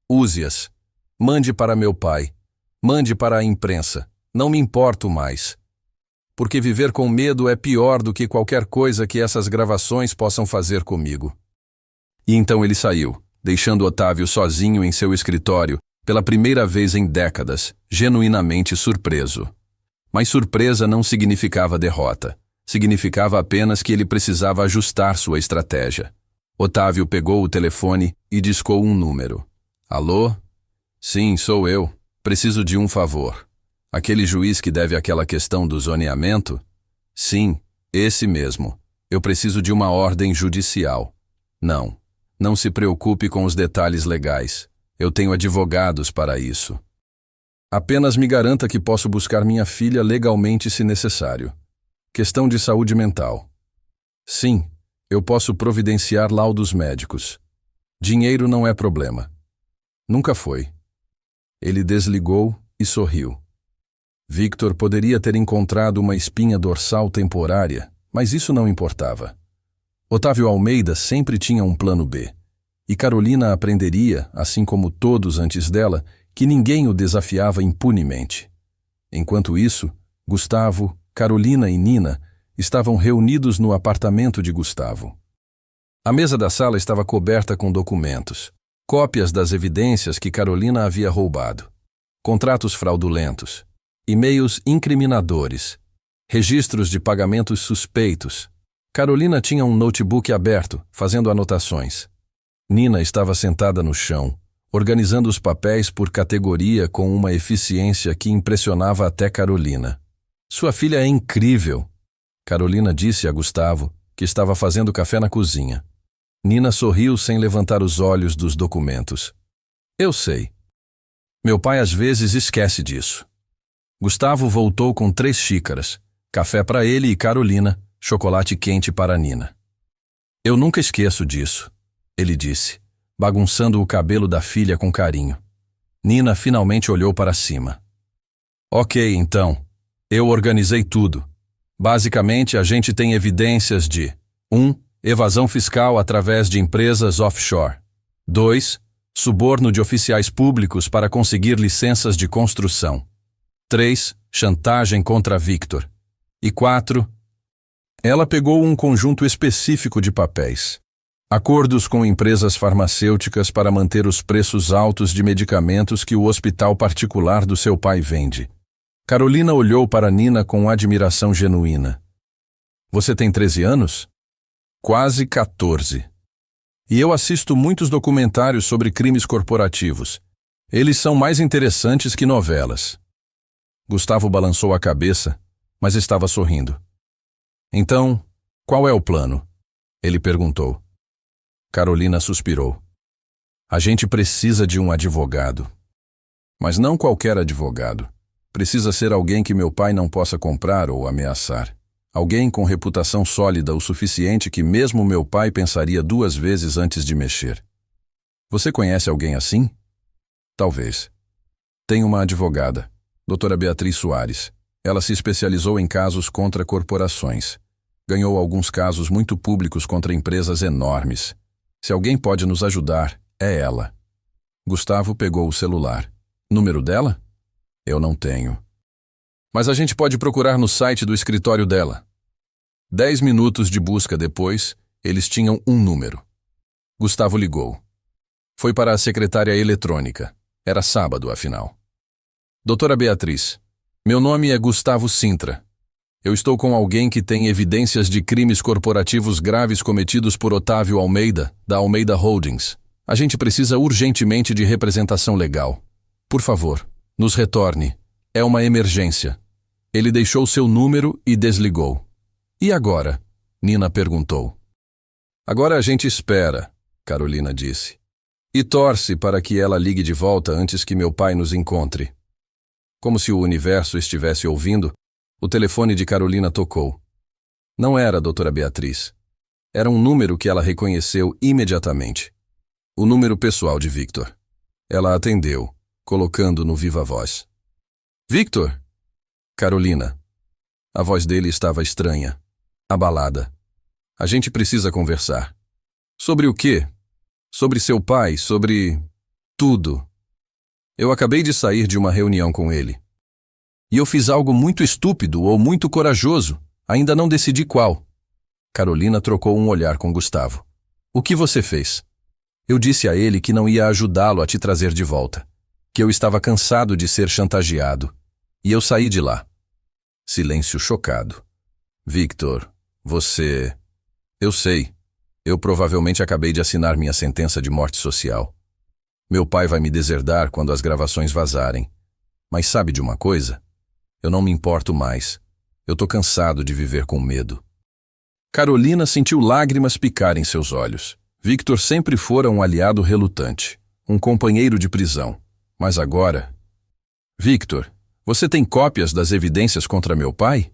Use-as. Mande para meu pai. Mande para a imprensa. Não me importo mais. Porque viver com medo é pior do que qualquer coisa que essas gravações possam fazer comigo. E então ele saiu, deixando Otávio sozinho em seu escritório, pela primeira vez em décadas, genuinamente surpreso. Mas surpresa não significava derrota. Significava apenas que ele precisava ajustar sua estratégia. Otávio pegou o telefone e discou um número. Alô? Sim, sou eu. Preciso de um favor. Aquele juiz que deve aquela questão do zoneamento? Sim, esse mesmo. Eu preciso de uma ordem judicial. Não se preocupe com os detalhes legais. Eu tenho advogados para isso. Apenas me garanta que posso buscar minha filha legalmente se necessário. Questão de saúde mental. Sim, eu posso providenciar laudos médicos. Dinheiro não é problema. Nunca foi. Ele desligou e sorriu. Victor poderia ter encontrado uma espinha dorsal temporária, mas isso não importava. Otávio Almeida sempre tinha um plano B. E Carolina aprenderia, assim como todos antes dela, que ninguém o desafiava impunemente. Enquanto isso, Gustavo, Carolina e Nina estavam reunidos no apartamento de Gustavo. A mesa da sala estava coberta com documentos, cópias das evidências que Carolina havia roubado, contratos fraudulentos, e-mails incriminadores, registros de pagamentos suspeitos. Carolina tinha um notebook aberto, fazendo anotações. Nina estava sentada no chão, organizando os papéis por categoria com uma eficiência que impressionava até Carolina. Sua filha é incrível, Carolina disse a Gustavo, que estava fazendo café na cozinha. Nina sorriu sem levantar os olhos dos documentos. Eu sei. Meu pai às vezes esquece disso. Gustavo voltou com 3 xícaras, café para ele e Carolina, chocolate quente para Nina. Eu nunca esqueço disso, ele disse, bagunçando o cabelo da filha com carinho. Nina finalmente olhou para cima. Ok, então. Eu organizei tudo. Basicamente, a gente tem evidências de 1. Evasão fiscal através de empresas offshore. 2. Suborno de oficiais públicos para conseguir licenças de construção. 3. Chantagem contra Victor. E 4. Ela pegou um conjunto específico de papéis. Acordos com empresas farmacêuticas para manter os preços altos de medicamentos que o hospital particular do seu pai vende. Carolina olhou para Nina com admiração genuína. Você tem 13 anos? Quase 14. E eu assisto muitos documentários sobre crimes corporativos. Eles são mais interessantes que novelas. Gustavo balançou a cabeça, mas estava sorrindo. Então, qual é o plano? Ele perguntou. Carolina suspirou. A gente precisa de um advogado. Mas não qualquer advogado. Precisa ser alguém que meu pai não possa comprar ou ameaçar. Alguém com reputação sólida o suficiente que mesmo meu pai pensaria 2 vezes antes de mexer. Você conhece alguém assim? Talvez. Tem uma advogada, doutora Beatriz Soares. Ela se especializou em casos contra corporações. Ganhou alguns casos muito públicos contra empresas enormes. Se alguém pode nos ajudar, é ela. Gustavo pegou o celular. Número dela? Eu não tenho. Mas a gente pode procurar no site do escritório dela. 10 minutos de busca depois, eles tinham um número. Gustavo ligou. Foi para a secretária eletrônica. Era sábado, afinal. Doutora Beatriz, meu nome é Gustavo Sintra. Eu estou com alguém que tem evidências de crimes corporativos graves cometidos por Otávio Almeida, da Almeida Holdings. A gente precisa urgentemente de representação legal. Por favor, nos retorne. É uma emergência. Ele deixou seu número e desligou. E agora? Nina perguntou. Agora a gente espera, Carolina disse. E torce para que ela ligue de volta antes que meu pai nos encontre. Como se o universo estivesse ouvindo, o telefone de Carolina tocou. Não era a doutora Beatriz. Era um número que ela reconheceu imediatamente. O número pessoal de Victor. Ela atendeu, colocando no viva voz. Victor? Carolina. A voz dele estava estranha, abalada. A gente precisa conversar. Sobre o quê? Sobre seu pai, sobre tudo. Eu acabei de sair de uma reunião com ele. E eu fiz algo muito estúpido ou muito corajoso. Ainda não decidi qual. Carolina trocou um olhar com Gustavo. O que você fez? Eu disse a ele que não ia ajudá-lo a te trazer de volta. Que eu estava cansado de ser chantageado. E eu saí de lá. Silêncio chocado. Victor, você... Eu sei. Eu provavelmente acabei de assinar minha sentença de morte social. Meu pai vai me deserdar quando as gravações vazarem. Mas sabe de uma coisa? Eu não me importo mais. Eu tô cansado de viver com medo. Carolina sentiu lágrimas picar em seus olhos. Victor sempre fora um aliado relutante, um companheiro de prisão. Mas agora... Victor, você tem cópias das evidências contra meu pai?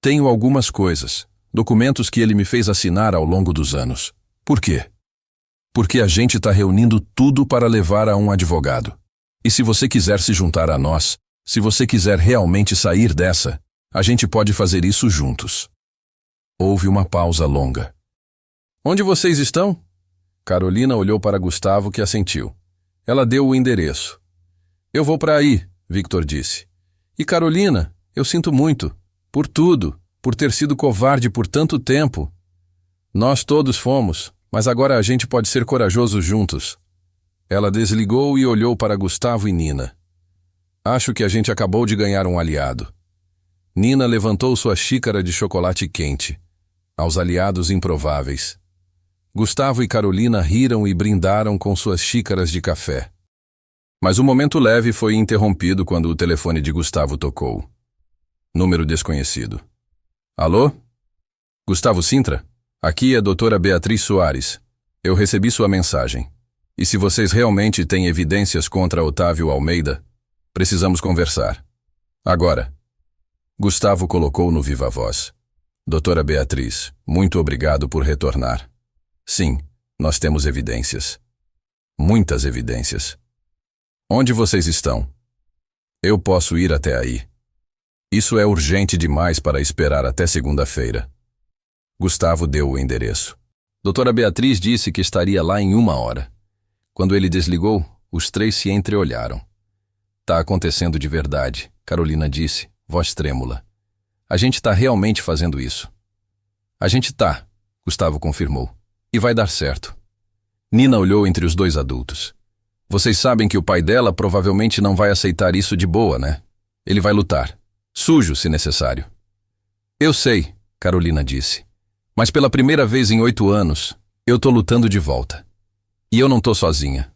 Tenho algumas coisas, documentos que ele me fez assinar ao longo dos anos. Por quê? Porque a gente está reunindo tudo para levar a um advogado. E se você quiser se juntar a nós, se você quiser realmente sair dessa, a gente pode fazer isso juntos. Houve uma pausa longa. Onde vocês estão? Carolina olhou para Gustavo, que assentiu. Ela deu o endereço. Eu vou para aí, Victor disse. E Carolina, eu sinto muito. Por tudo. Por ter sido covarde por tanto tempo. Nós todos fomos, Mas agora a gente pode ser corajosos juntos. Ela desligou e olhou para Gustavo e Nina. Acho que a gente acabou de ganhar um aliado. Nina levantou sua xícara de chocolate quente. Aos aliados improváveis. Gustavo e Carolina riram e brindaram com suas xícaras de café. Mas o momento leve foi interrompido quando o telefone de Gustavo tocou. Número desconhecido. Alô? Gustavo Sintra? Aqui é a doutora Beatriz Soares. Eu recebi sua mensagem. E se vocês realmente têm evidências contra Otávio Almeida, precisamos conversar. Agora. Gustavo colocou no viva voz. Doutora Beatriz, muito obrigado por retornar. Sim, nós temos evidências. Muitas evidências. Onde vocês estão? Eu posso ir até aí. Isso é urgente demais para esperar até segunda-feira. Gustavo deu o endereço. Doutora Beatriz disse que estaria lá em 1 hora. Quando ele desligou, os 3 se entreolharam. Tá acontecendo de verdade, Carolina disse, voz trêmula. A gente tá realmente fazendo isso. A gente tá, Gustavo confirmou. E vai dar certo. Nina olhou entre os 2 adultos. Vocês sabem que o pai dela provavelmente não vai aceitar isso de boa, né? Ele vai lutar. Sujo, se necessário. Eu sei, Carolina disse. Mas pela primeira vez em 8 anos, eu tô lutando de volta. E eu não tô sozinha.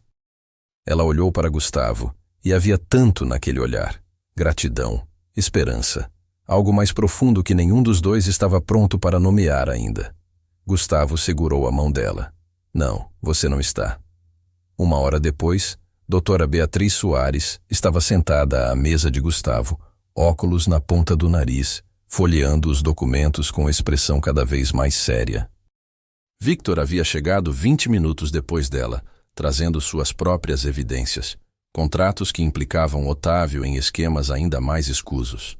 Ela olhou para Gustavo, e havia tanto naquele olhar. Gratidão, esperança. Algo mais profundo que nenhum dos 2 estava pronto para nomear ainda. Gustavo segurou a mão dela. Não, você não está. 1 hora depois, doutora Beatriz Soares estava sentada à mesa de Gustavo, óculos na ponta do nariz, folheando os documentos com expressão cada vez mais séria. Victor havia chegado 20 minutos depois dela, trazendo suas próprias evidências, contratos que implicavam Otávio em esquemas ainda mais escusos.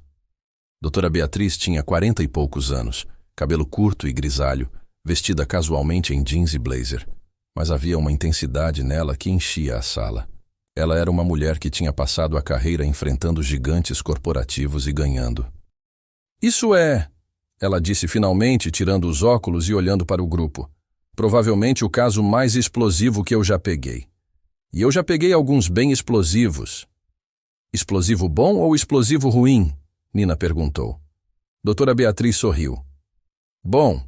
Doutora Beatriz tinha 40 e poucos anos, cabelo curto e grisalho, vestida casualmente em jeans e blazer. Mas havia uma intensidade nela que enchia a sala. Ela era uma mulher que tinha passado a carreira enfrentando gigantes corporativos e ganhando. Isso é, ela disse finalmente, tirando os óculos e olhando para o grupo, provavelmente o caso mais explosivo que eu já peguei. E eu já peguei alguns bem explosivos. Explosivo bom ou explosivo ruim? Nina perguntou. Doutora Beatriz sorriu. Bom,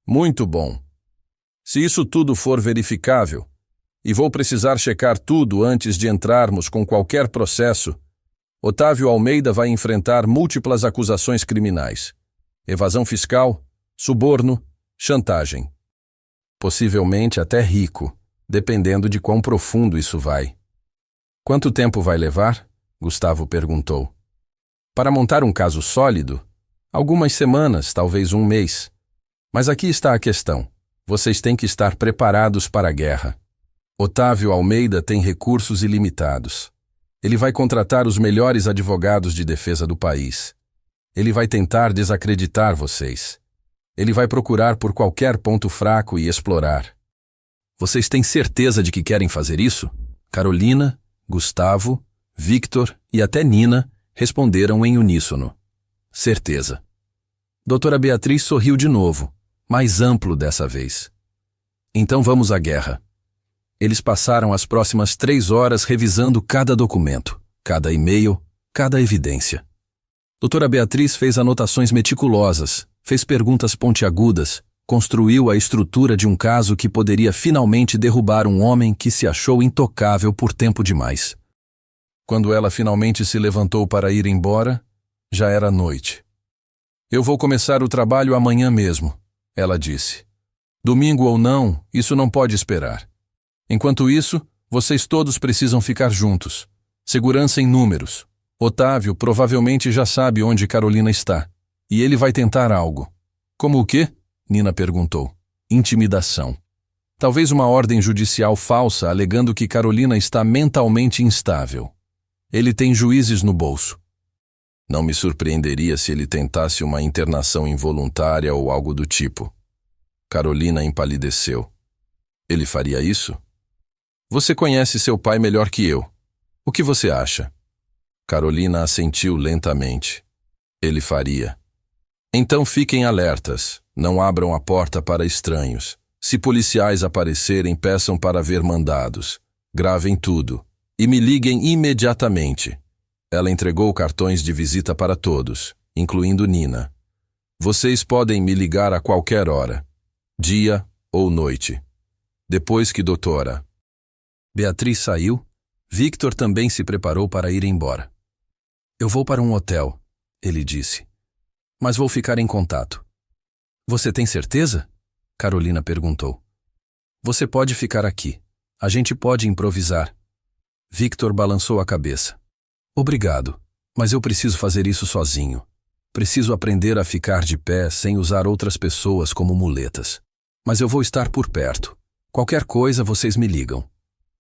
muito bom. Se isso tudo for verificável, e vou precisar checar tudo antes de entrarmos com qualquer processo, Otávio Almeida vai enfrentar múltiplas acusações criminais. Evasão fiscal, suborno, chantagem. Possivelmente até rico, dependendo de quão profundo isso vai. Quanto tempo vai levar? Gustavo perguntou. Para montar um caso sólido? Algumas semanas, talvez 1 mês. Mas aqui está a questão. Vocês têm que estar preparados para a guerra. Otávio Almeida tem recursos ilimitados. Ele vai contratar os melhores advogados de defesa do país. Ele vai tentar desacreditar vocês. Ele vai procurar por qualquer ponto fraco e explorar. Vocês têm certeza de que querem fazer isso? Carolina, Gustavo, Victor e até Nina responderam em uníssono. Certeza. Doutora Beatriz sorriu de novo, mais amplo dessa vez. Então vamos à guerra. Eles passaram as próximas 3 horas revisando cada documento, cada e-mail, cada evidência. Doutora Beatriz fez anotações meticulosas, fez perguntas pontiagudas, construiu a estrutura de um caso que poderia finalmente derrubar um homem que se achou intocável por tempo demais. Quando ela finalmente se levantou para ir embora, já era noite. Eu vou começar o trabalho amanhã mesmo, ela disse. Domingo ou não, isso não pode esperar. Enquanto isso, vocês todos precisam ficar juntos. Segurança em números. Otávio provavelmente já sabe onde Carolina está. E ele vai tentar algo. Como o quê? Nina perguntou. Intimidação. Talvez uma ordem judicial falsa alegando que Carolina está mentalmente instável. Ele tem juízes no bolso. Não me surpreenderia se ele tentasse uma internação involuntária ou algo do tipo. Carolina empalideceu. Ele faria isso? Você conhece seu pai melhor que eu. O que você acha? Carolina assentiu lentamente. Ele faria. Então fiquem alertas. Não abram a porta para estranhos. Se policiais aparecerem, peçam para ver mandados. Gravem tudo. E me liguem imediatamente. Ela entregou cartões de visita para todos, incluindo Nina. Vocês podem me ligar a qualquer hora, dia ou noite. Depois que doutora Beatriz saiu, Victor também se preparou para ir embora. Eu vou para um hotel, ele disse. Mas vou ficar em contato. Você tem certeza? Carolina perguntou. Você pode ficar aqui. A gente pode improvisar. Victor balançou a cabeça. Obrigado, mas eu preciso fazer isso sozinho. Preciso aprender a ficar de pé sem usar outras pessoas como muletas. Mas eu vou estar por perto. Qualquer coisa vocês me ligam.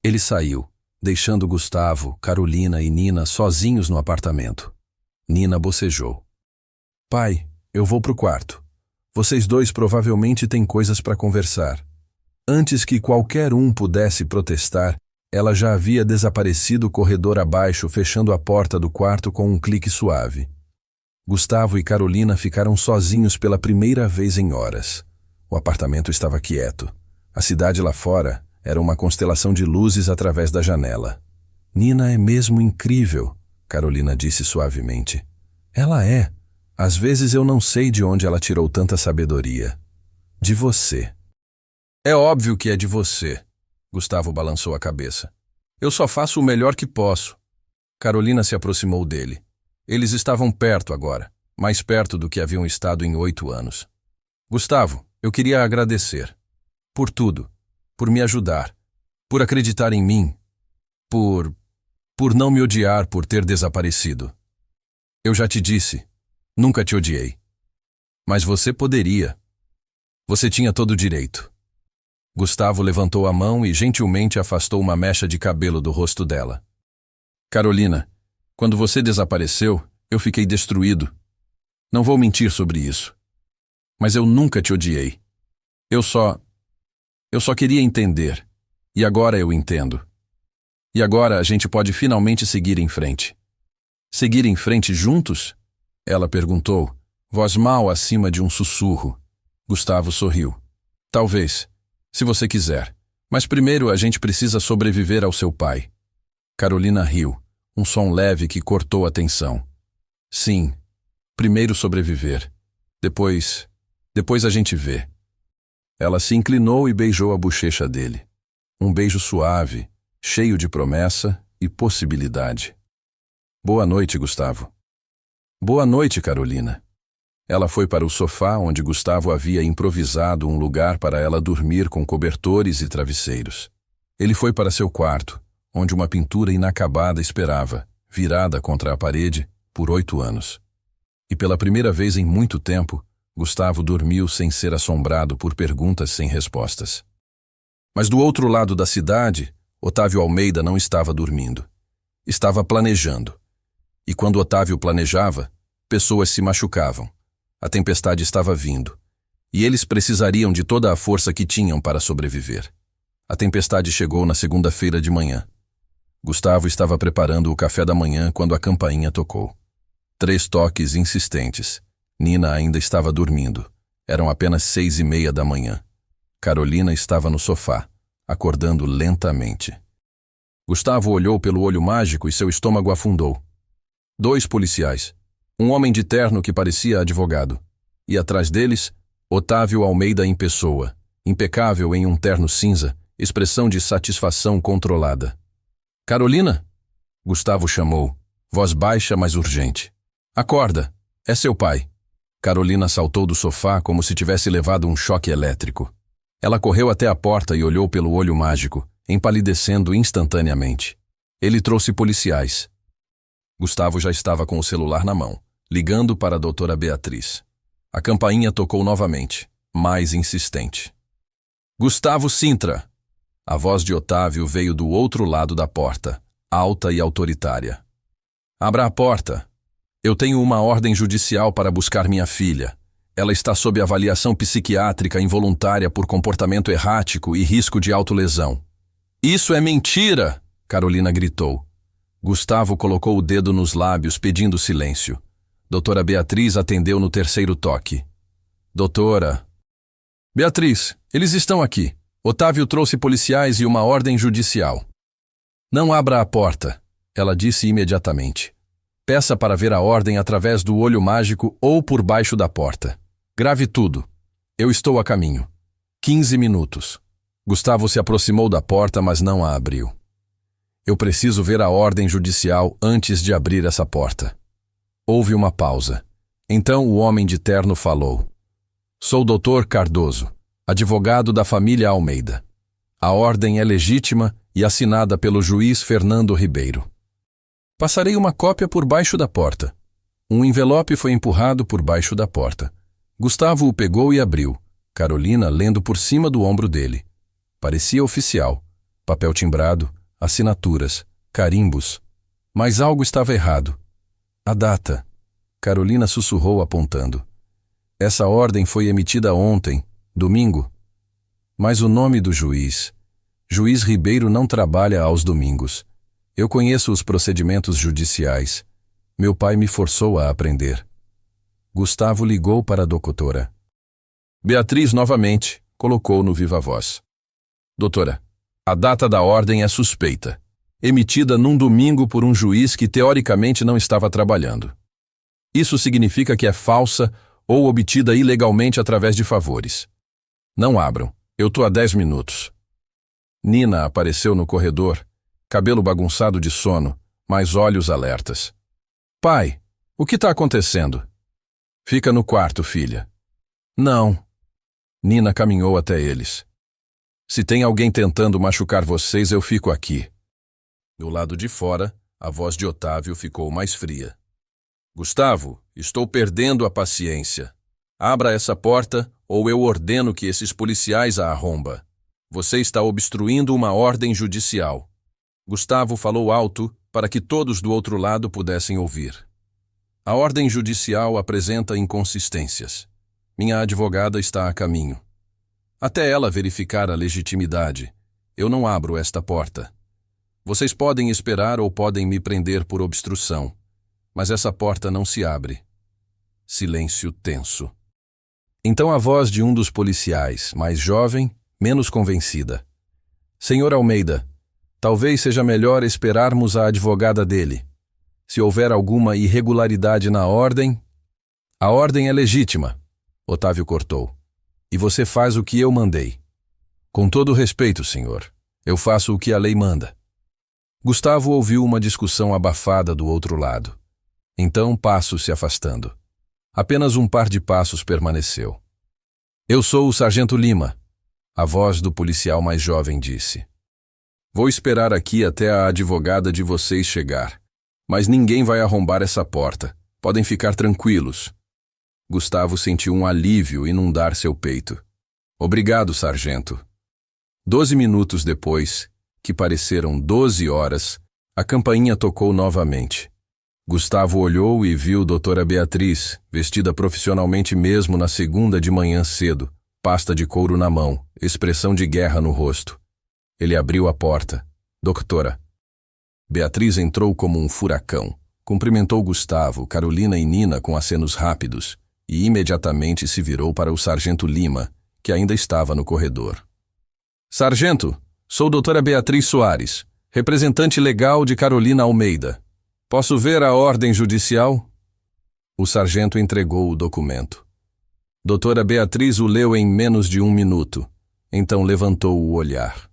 Ele saiu, deixando Gustavo, Carolina e Nina sozinhos no apartamento. Nina bocejou. Pai, eu vou pro quarto. Vocês dois provavelmente têm coisas para conversar. Antes que qualquer um pudesse protestar, ela já havia desaparecido corredor abaixo, fechando a porta do quarto com um clique suave. Gustavo e Carolina ficaram sozinhos pela primeira vez em horas. O apartamento estava quieto. A cidade lá fora era uma constelação de luzes através da janela. Nina é mesmo incrível, Carolina disse suavemente. Ela é. Às vezes eu não sei de onde ela tirou tanta sabedoria. De você. É óbvio que é de você. Gustavo balançou a cabeça. Eu só faço o melhor que posso. Carolina se aproximou dele. Eles estavam perto agora, mais perto do que haviam estado em 8 anos. Gustavo, eu queria agradecer. Por tudo. Por me ajudar. Por acreditar em mim. Por não me odiar por ter desaparecido. Eu já te disse, nunca te odiei. Mas você poderia. Você tinha todo o direito. Gustavo levantou a mão e gentilmente afastou uma mecha de cabelo do rosto dela. Carolina, quando você desapareceu, eu fiquei destruído. Não vou mentir sobre isso. Mas eu nunca te odiei. Eu só queria entender. E agora eu entendo. E agora a gente pode finalmente seguir em frente. Seguir em frente juntos? Ela perguntou, voz mal acima de um sussurro. Gustavo sorriu. Talvez, se você quiser. Mas primeiro a gente precisa sobreviver ao seu pai. Carolina riu, um som leve que cortou a tensão. Sim, primeiro sobreviver. Depois a gente vê. Ela se inclinou e beijou a bochecha dele. Um beijo suave, cheio de promessa e possibilidade. Boa noite, Gustavo. Boa noite, Carolina. Ela foi para o sofá onde Gustavo havia improvisado um lugar para ela dormir com cobertores e travesseiros. Ele foi para seu quarto, onde uma pintura inacabada esperava, virada contra a parede, por 8 anos. E pela primeira vez em muito tempo, Gustavo dormiu sem ser assombrado por perguntas sem respostas. Mas do outro lado da cidade, Otávio Almeida não estava dormindo. Estava planejando. E quando Otávio planejava, pessoas se machucavam. A tempestade estava vindo, e eles precisariam de toda a força que tinham para sobreviver. A tempestade chegou na segunda-feira de manhã. Gustavo estava preparando o café da manhã quando a campainha tocou. 3 toques insistentes. Nina ainda estava dormindo. Eram apenas 6:30 da manhã. Carolina estava no sofá, acordando lentamente. Gustavo olhou pelo olho mágico e seu estômago afundou. 2 policiais. Um homem de terno que parecia advogado. E atrás deles, Otávio Almeida em pessoa, impecável em um terno cinza, expressão de satisfação controlada. Carolina? Gustavo chamou, voz baixa, mas urgente. Acorda, é seu pai. Carolina saltou do sofá como se tivesse levado um choque elétrico. Ela correu até a porta e olhou pelo olho mágico, empalidecendo instantaneamente. Ele trouxe policiais. Gustavo já estava com o celular na mão, ligando para a doutora Beatriz. A campainha tocou novamente, mais insistente. Gustavo Sintra! A voz de Otávio veio do outro lado da porta, alta e autoritária. Abra a porta. Eu tenho uma ordem judicial para buscar minha filha. Ela está sob avaliação psiquiátrica involuntária por comportamento errático e risco de autolesão. Isso é mentira! Carolina gritou. Gustavo colocou o dedo nos lábios, pedindo silêncio. Doutora Beatriz atendeu no terceiro toque. Doutora... Beatriz, Eles estão aqui. Otávio trouxe policiais e uma ordem judicial. Não abra a porta, ela disse imediatamente. Peça para ver a ordem através do olho mágico ou por baixo da porta. Grave tudo. Eu estou a caminho. 15 minutos. Gustavo se aproximou da porta, mas não a abriu. Eu preciso ver a ordem judicial antes de abrir essa porta. Houve uma pausa. Então o homem de terno falou. Sou Dr. Cardoso, advogado da família Almeida. A ordem é legítima e assinada pelo juiz Fernando Ribeiro. Passarei uma cópia por baixo da porta. Um envelope foi empurrado por baixo da porta. Gustavo o pegou e abriu, Carolina lendo por cima do ombro dele. Parecia oficial. Papel timbrado, assinaturas, carimbos. Mas algo estava errado. A data. Carolina sussurrou apontando. Essa ordem foi emitida ontem, domingo. Mas o nome do juiz. Juiz Ribeiro não trabalha aos domingos. Eu conheço os procedimentos judiciais. Meu pai me forçou a aprender. Gustavo ligou para a doutora. Beatriz novamente colocou no viva voz. Doutora, a data da ordem é suspeita. Emitida num domingo por um juiz que teoricamente não estava trabalhando. Isso significa que é falsa ou obtida ilegalmente através de favores. Não abram. Eu tô há 10 minutos. Nina apareceu no corredor, cabelo bagunçado de sono, mas olhos alertas. Pai, o que está acontecendo? Fica no quarto, filha. Não. Nina caminhou até eles. Se tem alguém tentando machucar vocês, eu fico aqui. Do lado de fora, a voz de Otávio ficou mais fria. Gustavo, estou perdendo a paciência. Abra essa porta ou eu ordeno que esses policiais a arromba. Você está obstruindo uma ordem judicial. Gustavo falou alto para que todos do outro lado pudessem ouvir. A ordem judicial apresenta inconsistências. Minha advogada está a caminho. Até ela verificar a legitimidade, eu não abro esta porta. Vocês podem esperar ou podem me prender por obstrução, mas essa porta não se abre. Silêncio tenso. Então a voz de um dos policiais, mais jovem, menos convencida. Senhor Almeida, talvez seja melhor esperarmos a advogada dele. Se houver alguma irregularidade na ordem... A ordem é legítima, Otávio cortou. E você faz o que eu mandei. Com todo respeito, senhor, eu faço o que a lei manda. Gustavo ouviu uma discussão abafada do outro lado. Então passos se afastando. Apenas um par de passos permaneceu. Eu sou o Sargento Lima, a voz do policial mais jovem disse. Vou esperar aqui até a advogada de vocês chegar. Mas ninguém vai arrombar essa porta. Podem ficar tranquilos. Gustavo sentiu um alívio inundar seu peito. Obrigado, sargento. 12 minutos depois, que pareceram 12 horas, a campainha tocou novamente. Gustavo olhou e viu doutora Beatriz, vestida profissionalmente mesmo na segunda de manhã cedo, pasta de couro na mão, expressão de guerra no rosto. Ele abriu a porta. Doutora. Beatriz entrou como um furacão. Cumprimentou Gustavo, Carolina e Nina com acenos rápidos e imediatamente se virou para o sargento Lima, que ainda estava no corredor. Sargento, sou doutora Beatriz Soares, representante legal de Carolina Almeida. Posso ver a ordem judicial? O sargento entregou o documento. Doutora Beatriz o leu em menos de 1 minuto, então levantou o olhar.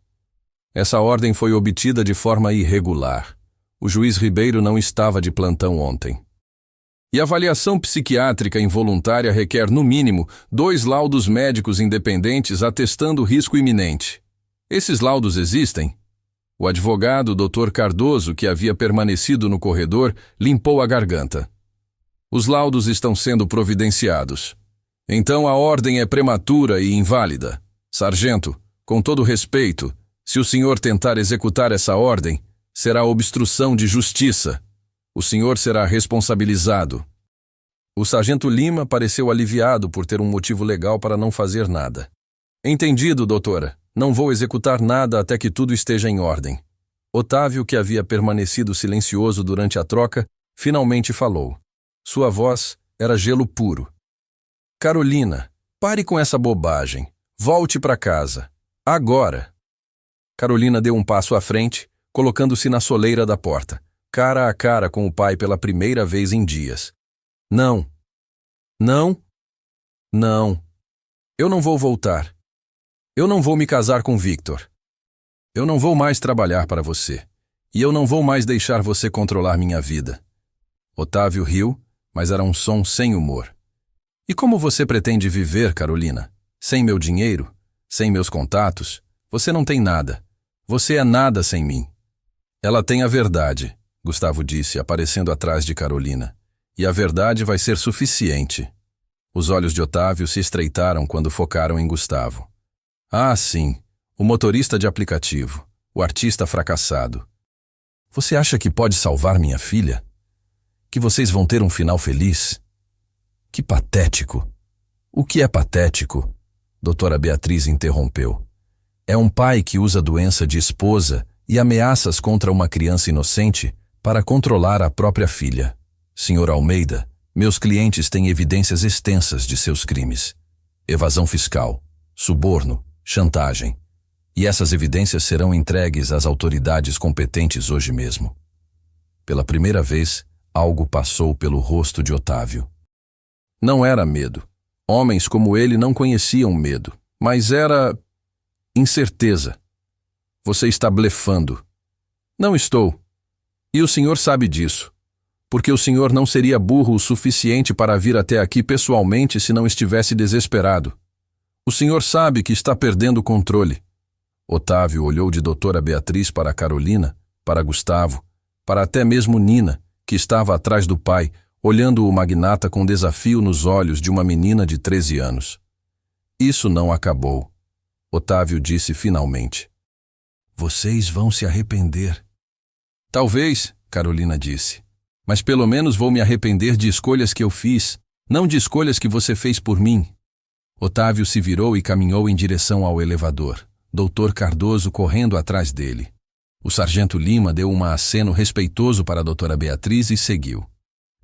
Essa ordem foi obtida de forma irregular. O juiz Ribeiro não estava de plantão ontem. E a avaliação psiquiátrica involuntária requer, no mínimo, 2 laudos médicos independentes atestando risco iminente. Esses laudos existem? O advogado, Dr. Cardoso, que havia permanecido no corredor, limpou a garganta. Os laudos estão sendo providenciados. Então a ordem é prematura e inválida. Sargento, com todo respeito, se o senhor tentar executar essa ordem, será obstrução de justiça. O senhor será responsabilizado. O sargento Lima pareceu aliviado por ter um motivo legal para não fazer nada. Entendido, doutora. Não vou executar nada até que tudo esteja em ordem. Otávio, que havia permanecido silencioso durante a troca, finalmente falou. Sua voz era gelo puro. Carolina, pare com essa bobagem. Volte para casa. Agora! Carolina deu um passo à frente, colocando-se na soleira da porta, cara a cara com o pai pela primeira vez em dias. Não. Não. Não. Eu não vou voltar. Eu não vou me casar com Victor. Eu não vou mais trabalhar para você. E eu não vou mais deixar você controlar minha vida. Otávio riu, mas era um som sem humor. E como você pretende viver, Carolina? Sem meu dinheiro? Sem meus contatos? Você não tem nada. Você é nada sem mim. Ela tem a verdade, Gustavo disse, aparecendo atrás de Carolina. E a verdade vai ser suficiente. Os olhos de Otávio se estreitaram quando focaram em Gustavo. Ah, sim, o motorista de aplicativo, o artista fracassado. Você acha que pode salvar minha filha? Que vocês vão ter um final feliz? Que patético. O que é patético? Doutora Beatriz interrompeu. É um pai que usa a doença de esposa e ameaças contra uma criança inocente para controlar a própria filha. Senhor Almeida, meus clientes têm evidências extensas de seus crimes. Evasão fiscal, suborno, chantagem. E essas evidências serão entregues às autoridades competentes hoje mesmo. Pela primeira vez, algo passou pelo rosto de Otávio. Não era medo. Homens como ele não conheciam medo, mas era incerteza. Você está blefando. Não estou. E o senhor sabe disso. Porque o senhor não seria burro o suficiente para vir até aqui pessoalmente se não estivesse desesperado. O senhor sabe que está perdendo o controle. Otávio olhou de doutora Beatriz para Carolina, para Gustavo, para até mesmo Nina, que estava atrás do pai, olhando o magnata com desafio nos olhos de uma menina de 13 anos. Isso não acabou. Otávio disse finalmente. Vocês vão se arrepender. Talvez, Carolina disse. Mas pelo menos vou me arrepender de escolhas que eu fiz, não de escolhas que você fez por mim. Otávio se virou e caminhou em direção ao elevador, Doutor Cardoso correndo atrás dele. O sargento Lima deu um aceno respeitoso para a doutora Beatriz e seguiu.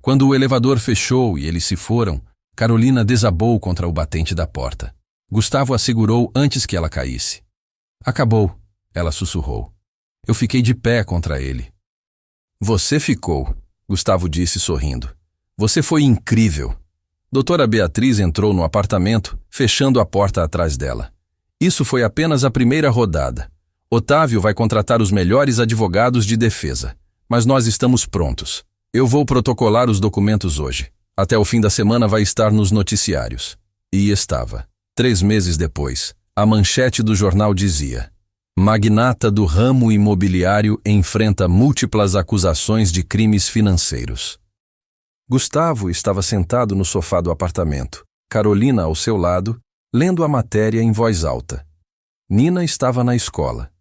Quando o elevador fechou e eles se foram, Carolina desabou contra o batente da porta. Gustavo a segurou antes que ela caísse. Acabou, ela sussurrou. Eu fiquei de pé contra ele. Você ficou, Gustavo disse sorrindo. Você foi incrível. Doutora Beatriz entrou no apartamento, fechando a porta atrás dela. Isso foi apenas a primeira rodada. Otávio vai contratar os melhores advogados de defesa. Mas nós estamos prontos. Eu vou protocolar os documentos hoje. Até o fim da semana vai estar nos noticiários. E estava. 3 meses depois, a manchete do jornal dizia: Magnata do ramo imobiliário enfrenta múltiplas acusações de crimes financeiros. Gustavo estava sentado no sofá do apartamento, Carolina ao seu lado, lendo a matéria em voz alta. Nina estava na escola.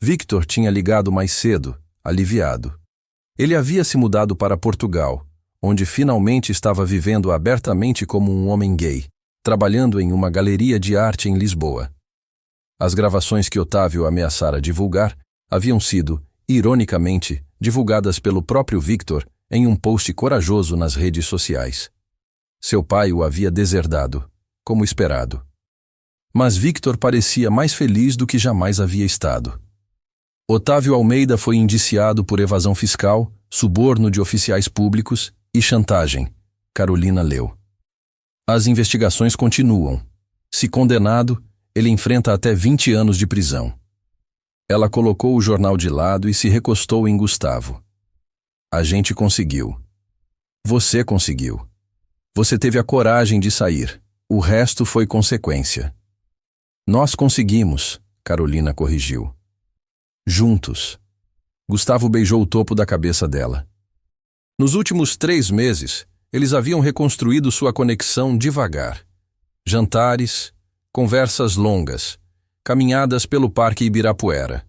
Victor tinha ligado mais cedo, aliviado. Ele havia se mudado para Portugal, onde finalmente estava vivendo abertamente como um homem gay, trabalhando em uma galeria de arte em Lisboa. As gravações que Otávio ameaçara divulgar haviam sido, ironicamente, divulgadas pelo próprio Victor em um post corajoso nas redes sociais. Seu pai o havia deserdado, como esperado. Mas Victor parecia mais feliz do que jamais havia estado. Otávio Almeida foi indiciado por evasão fiscal, suborno de oficiais públicos e chantagem. Carolina leu. As investigações continuam. Se condenado, ele enfrenta até 20 anos de prisão. Ela colocou o jornal de lado e se recostou em Gustavo. A gente conseguiu. Você conseguiu. Você teve a coragem de sair. O resto foi consequência. Nós conseguimos, Carolina corrigiu. Juntos. Gustavo beijou o topo da cabeça dela. Nos últimos 3 meses, eles haviam reconstruído sua conexão devagar. Jantares, conversas longas, caminhadas pelo Parque Ibirapuera.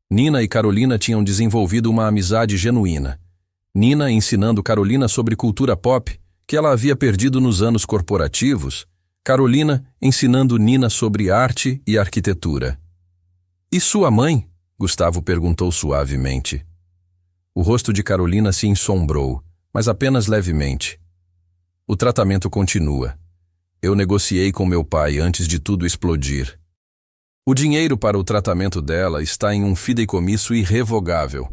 Nina e Carolina tinham desenvolvido uma amizade genuína. Nina ensinando Carolina sobre cultura pop, que ela havia perdido nos anos corporativos, Carolina ensinando Nina sobre arte e arquitetura. E sua mãe? Gustavo perguntou suavemente. O rosto de Carolina se ensombrou, mas apenas levemente. O tratamento continua. Eu negociei com meu pai antes de tudo explodir. O dinheiro para o tratamento dela está em um fideicomisso irrevogável.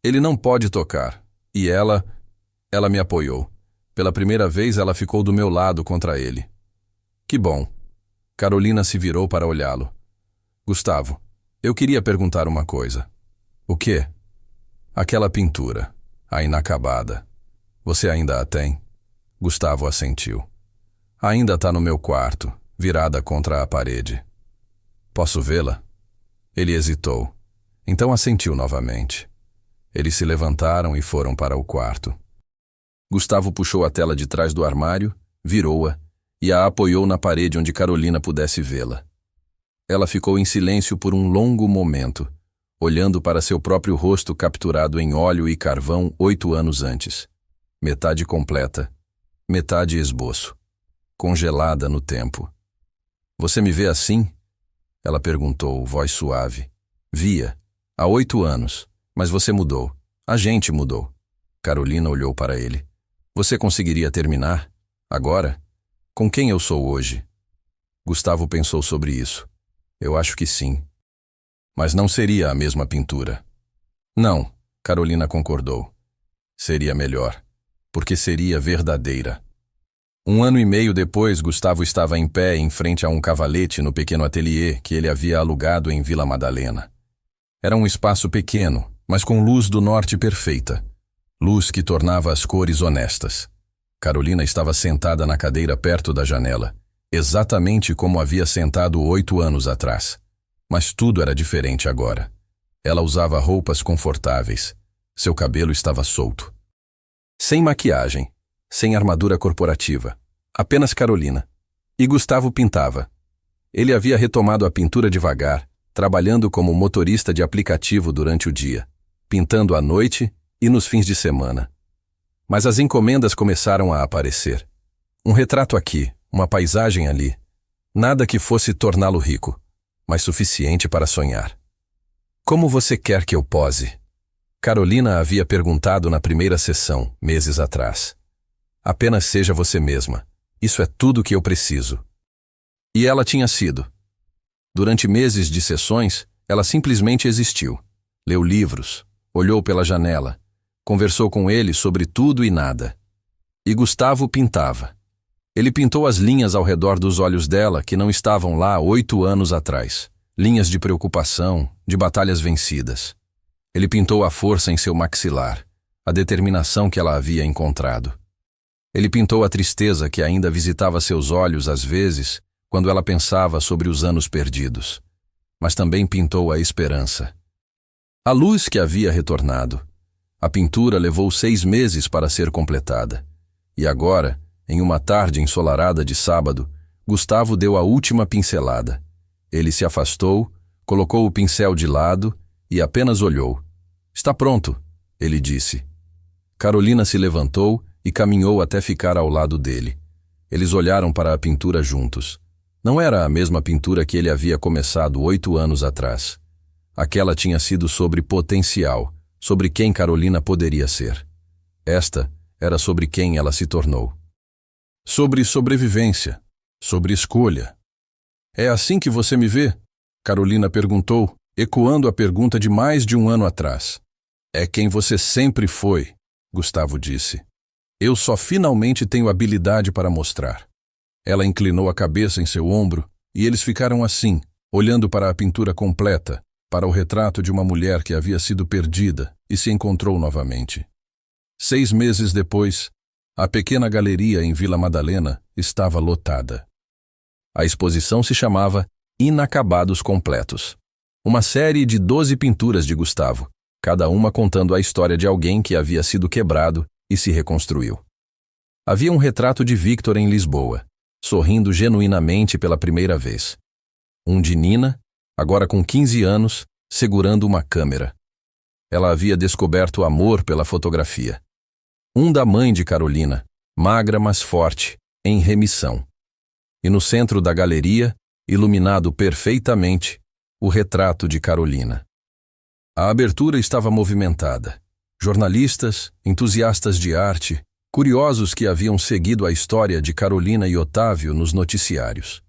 Ele não pode tocar. E ela me apoiou. Pela primeira vez ela ficou do meu lado contra ele. Que bom. Carolina se virou para olhá-lo. Gustavo, eu queria perguntar uma coisa. O quê? Aquela pintura, a inacabada. Você ainda a tem? Gustavo assentiu. Ainda está no meu quarto, virada contra a parede. Posso vê-la? Ele hesitou. Então assentiu novamente. Eles se levantaram e foram para o quarto. Gustavo puxou a tela de trás do armário, virou-a e a apoiou na parede onde Carolina pudesse vê-la. Ela ficou em silêncio por um longo momento, olhando para seu próprio rosto capturado em óleo e carvão 8 anos antes. Metade completa, metade esboço, congelada no tempo. Você me vê assim? Ela perguntou, voz suave. Via, há 8 anos, mas você mudou. A gente mudou. Carolina olhou para ele. Você conseguiria terminar? Agora? Com quem eu sou hoje? Gustavo pensou sobre isso. Eu acho que sim. Mas não seria a mesma pintura. Não, Carolina concordou. Seria melhor, porque seria verdadeira. 1 ano e meio depois, Gustavo estava em pé em frente a um cavalete no pequeno ateliê que ele havia alugado em Vila Madalena. Era um espaço pequeno, mas com luz do norte perfeita. Luz que tornava as cores honestas. Carolina estava sentada na cadeira perto da janela, exatamente como havia sentado 8 anos atrás. Mas tudo era diferente agora. Ela usava roupas confortáveis. Seu cabelo estava solto. Sem maquiagem, sem armadura corporativa. Apenas Carolina. E Gustavo pintava. Ele havia retomado a pintura devagar, trabalhando como motorista de aplicativo durante o dia, pintando à noite e nos fins de semana. Mas as encomendas começaram a aparecer. Um retrato aqui, uma paisagem ali. Nada que fosse torná-lo rico, mas suficiente para sonhar. Como você quer que eu pose? Carolina havia perguntado na primeira sessão, meses atrás. Apenas seja você mesma. Isso é tudo que eu preciso. E ela tinha sido. Durante meses de sessões, ela simplesmente existiu. Leu livros, olhou pela janela, conversou com ele sobre tudo e nada. E Gustavo pintava. Ele pintou as linhas ao redor dos olhos dela que não estavam lá 8 anos atrás. Linhas de preocupação, de batalhas vencidas. Ele pintou a força em seu maxilar, a determinação que ela havia encontrado. Ele pintou a tristeza que ainda visitava seus olhos às vezes, quando ela pensava sobre os anos perdidos. Mas também pintou a esperança. A luz que havia retornado. A pintura levou 6 meses para ser completada. E agora, em uma tarde ensolarada de sábado, Gustavo deu a última pincelada. Ele se afastou, colocou o pincel de lado e apenas olhou. Está pronto, ele disse. Carolina se levantou e caminhou até ficar ao lado dele. Eles olharam para a pintura juntos. Não era a mesma pintura que ele havia começado 8 anos atrás. Aquela tinha sido sobre potencial, sobre quem Carolina poderia ser. Esta era sobre quem ela se tornou. Sobre sobrevivência, sobre escolha. É assim que você me vê? Carolina perguntou, ecoando a pergunta de mais de 1 ano atrás. É quem você sempre foi, Gustavo disse. Eu só finalmente tenho habilidade para mostrar. Ela inclinou a cabeça em seu ombro e eles ficaram assim, olhando para a pintura completa, para o retrato de uma mulher que havia sido perdida e se encontrou novamente. 6 meses depois, a pequena galeria em Vila Madalena estava lotada. A exposição se chamava Inacabados Completos. Uma série de 12 pinturas de Gustavo, cada uma contando a história de alguém que havia sido quebrado e se reconstruiu. Havia um retrato de Victor em Lisboa, sorrindo genuinamente pela primeira vez. Um de Nina, agora com 15 anos, segurando uma câmera. Ela havia descoberto amor pela fotografia. Um da mãe de Carolina, magra mas forte, em remissão. E no centro da galeria, iluminado perfeitamente, o retrato de Carolina. A abertura estava movimentada. Jornalistas, entusiastas de arte, curiosos que haviam seguido a história de Carolina e Otávio nos noticiários.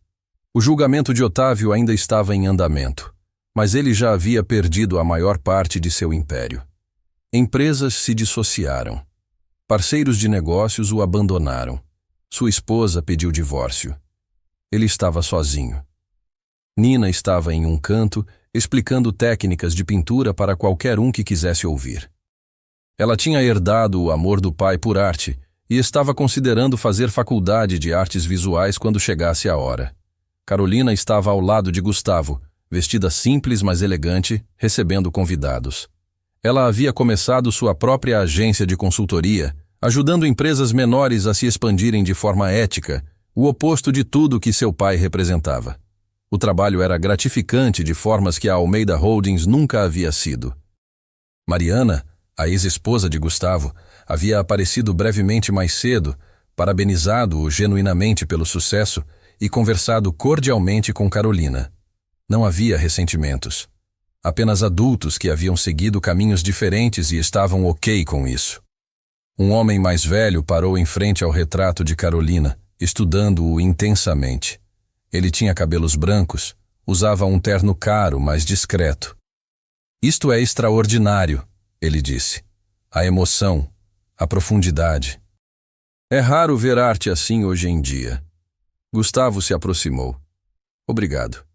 O julgamento de Otávio ainda estava em andamento, mas ele já havia perdido a maior parte de seu império. Empresas se dissociaram. Parceiros de negócios o abandonaram. Sua esposa pediu divórcio. Ele estava sozinho. Nina estava em um canto, explicando técnicas de pintura para qualquer um que quisesse ouvir. Ela tinha herdado o amor do pai por arte e estava considerando fazer faculdade de artes visuais quando chegasse a hora. Carolina estava ao lado de Gustavo, vestida simples mas elegante, recebendo convidados. Ela havia começado sua própria agência de consultoria, ajudando empresas menores a se expandirem de forma ética, o oposto de tudo que seu pai representava. O trabalho era gratificante de formas que a Almeida Holdings nunca havia sido. Mariana, a ex-esposa de Gustavo, havia aparecido brevemente mais cedo, parabenizado-o genuinamente pelo sucesso e conversado cordialmente com Carolina. Não havia ressentimentos. Apenas adultos que haviam seguido caminhos diferentes e estavam ok com isso. Um homem mais velho parou em frente ao retrato de Carolina, estudando-o intensamente. Ele tinha cabelos brancos, usava um terno caro, mas discreto. Isto é extraordinário, ele disse. A emoção, a profundidade. É raro ver arte assim hoje em dia. Gustavo se aproximou. Obrigado.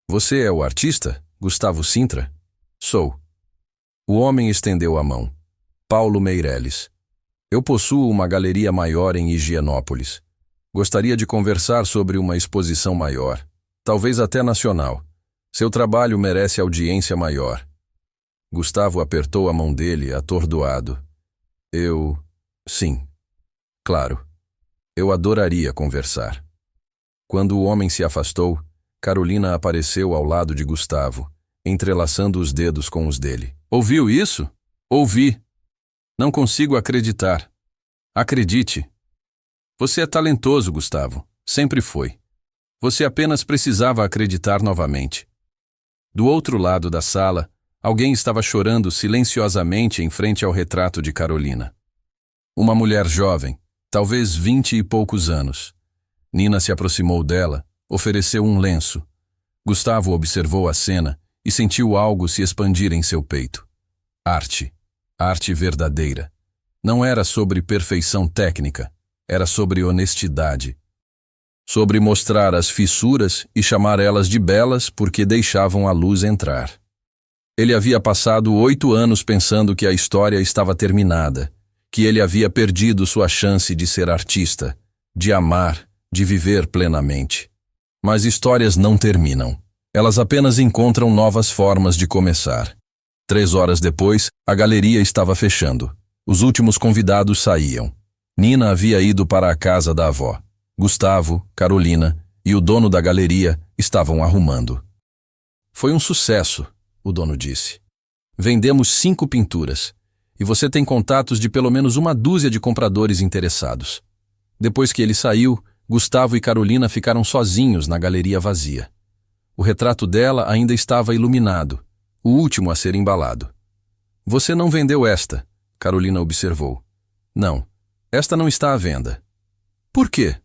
Você é o artista, Gustavo Sintra? Sou. O homem estendeu a mão. Paulo Meireles. Eu possuo uma galeria maior em Higienópolis. Gostaria de conversar sobre uma exposição maior, talvez até nacional. Seu trabalho merece audiência maior. Gustavo apertou a mão dele, atordoado. Sim. Claro. Eu adoraria conversar. Quando o homem se afastou, Carolina apareceu ao lado de Gustavo, entrelaçando os dedos com os dele. Ouviu isso? Ouvi. Não consigo acreditar. Acredite. Você é talentoso, Gustavo. Sempre foi. Você apenas precisava acreditar novamente. Do outro lado da sala, alguém estava chorando silenciosamente em frente ao retrato de Carolina. Uma mulher jovem, talvez 20 e poucos anos. Nina se aproximou dela, ofereceu um lenço. Gustavo observou a cena e sentiu algo se expandir em seu peito. Arte. Arte verdadeira. Não era sobre perfeição técnica, era sobre honestidade. Sobre mostrar as fissuras e chamar elas de belas porque deixavam a luz entrar. Ele havia passado 8 anos pensando que a história estava terminada, que ele havia perdido sua chance de ser artista, de amar, de viver plenamente. Mas histórias não terminam. Elas apenas encontram novas formas de começar. 3 horas depois, a galeria estava fechando. Os últimos convidados saíam. Nina havia ido para a casa da avó. Gustavo, Carolina e o dono da galeria estavam arrumando. Foi um sucesso, o dono disse. Vendemos 5 pinturas, e você tem contatos de pelo menos uma dúzia de compradores interessados. Depois que ele saiu, Gustavo e Carolina ficaram sozinhos na galeria vazia. O retrato dela ainda estava iluminado, o último a ser embalado. Você não vendeu esta, Carolina observou. Não, esta não está à venda. Por quê?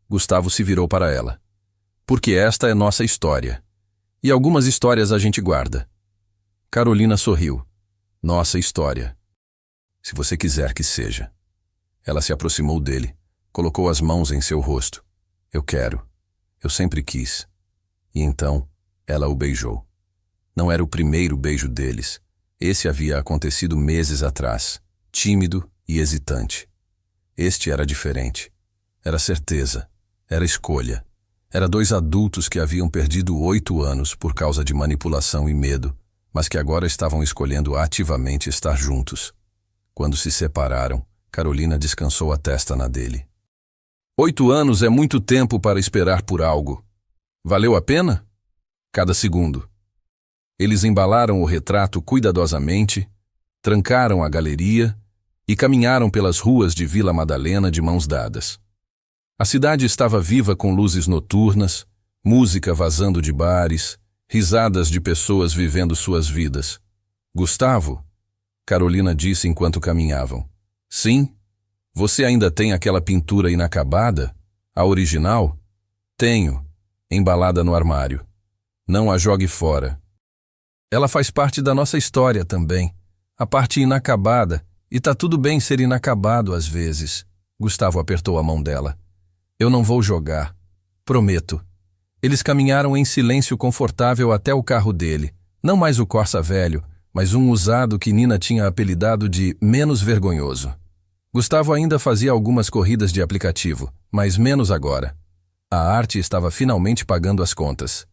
Gustavo se virou para ela. Porque esta é nossa história. E algumas histórias a gente guarda. Carolina sorriu. Nossa história. Se você quiser que seja. Ela se aproximou dele, colocou as mãos em seu rosto. Eu quero. Eu sempre quis. E então, ela o beijou. Não era o primeiro beijo deles. Esse havia acontecido meses atrás, tímido e hesitante. Este era diferente. Era certeza. Era escolha. Era 2 adultos que haviam perdido 8 anos por causa de manipulação e medo, mas que agora estavam escolhendo ativamente estar juntos. Quando se separaram, Carolina descansou a testa na dele. 8 anos é muito tempo para esperar por algo. Valeu a pena? Cada segundo. Eles embalaram o retrato cuidadosamente, trancaram a galeria e caminharam pelas ruas de Vila Madalena de mãos dadas. A cidade estava viva com luzes noturnas, música vazando de bares, risadas de pessoas vivendo suas vidas. Gustavo? Carolina disse enquanto caminhavam. Sim? Você ainda tem aquela pintura inacabada? A original? Tenho, embalada no armário. Não a jogue fora. Ela faz parte da nossa história também. A parte inacabada, e tá tudo bem ser inacabado às vezes. Gustavo apertou a mão dela. Eu não vou jogar. Prometo. Eles caminharam em silêncio confortável até o carro dele. Não mais o Corsa velho, mas um usado que Nina tinha apelidado de menos vergonhoso. Gustavo ainda fazia algumas corridas de aplicativo, mas menos agora. A arte estava finalmente pagando as contas.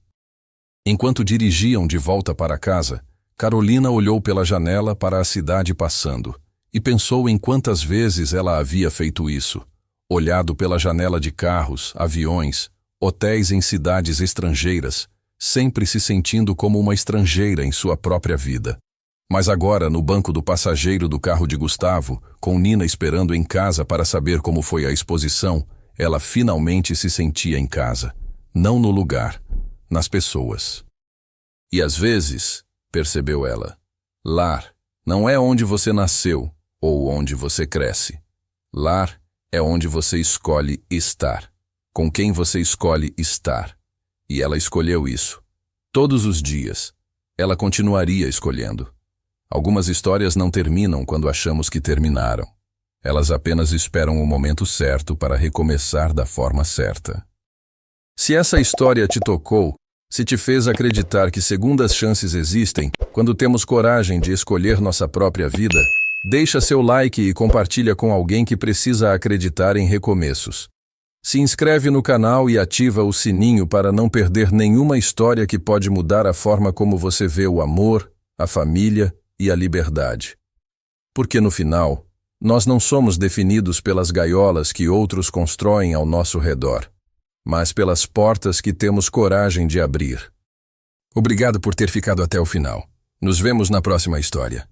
Enquanto dirigiam de volta para casa, Carolina olhou pela janela para a cidade passando e pensou em quantas vezes ela havia feito isso. Olhado pela janela de carros, aviões, hotéis em cidades estrangeiras, sempre se sentindo como uma estrangeira em sua própria vida. Mas agora, no banco do passageiro do carro de Gustavo, com Nina esperando em casa para saber como foi a exposição, ela finalmente se sentia em casa. Não no lugar, nas pessoas. E às vezes, percebeu ela, lar não é onde você nasceu ou onde você cresce. Lar é onde você escolhe estar, com quem você escolhe estar. E ela escolheu isso. Todos os dias. Ela continuaria escolhendo. Algumas histórias não terminam quando achamos que terminaram. Elas apenas esperam o momento certo para recomeçar da forma certa. Se essa história te tocou, se te fez acreditar que segundas chances existem, quando temos coragem de escolher nossa própria vida, deixa seu like e compartilha com alguém que precisa acreditar em recomeços. Se inscreve no canal e ativa o sininho para não perder nenhuma história que pode mudar a forma como você vê o amor, a família e a liberdade. Porque no final, nós não somos definidos pelas gaiolas que outros constroem ao nosso redor, mas pelas portas que temos coragem de abrir. Obrigado por ter ficado até o final. Nos vemos na próxima história.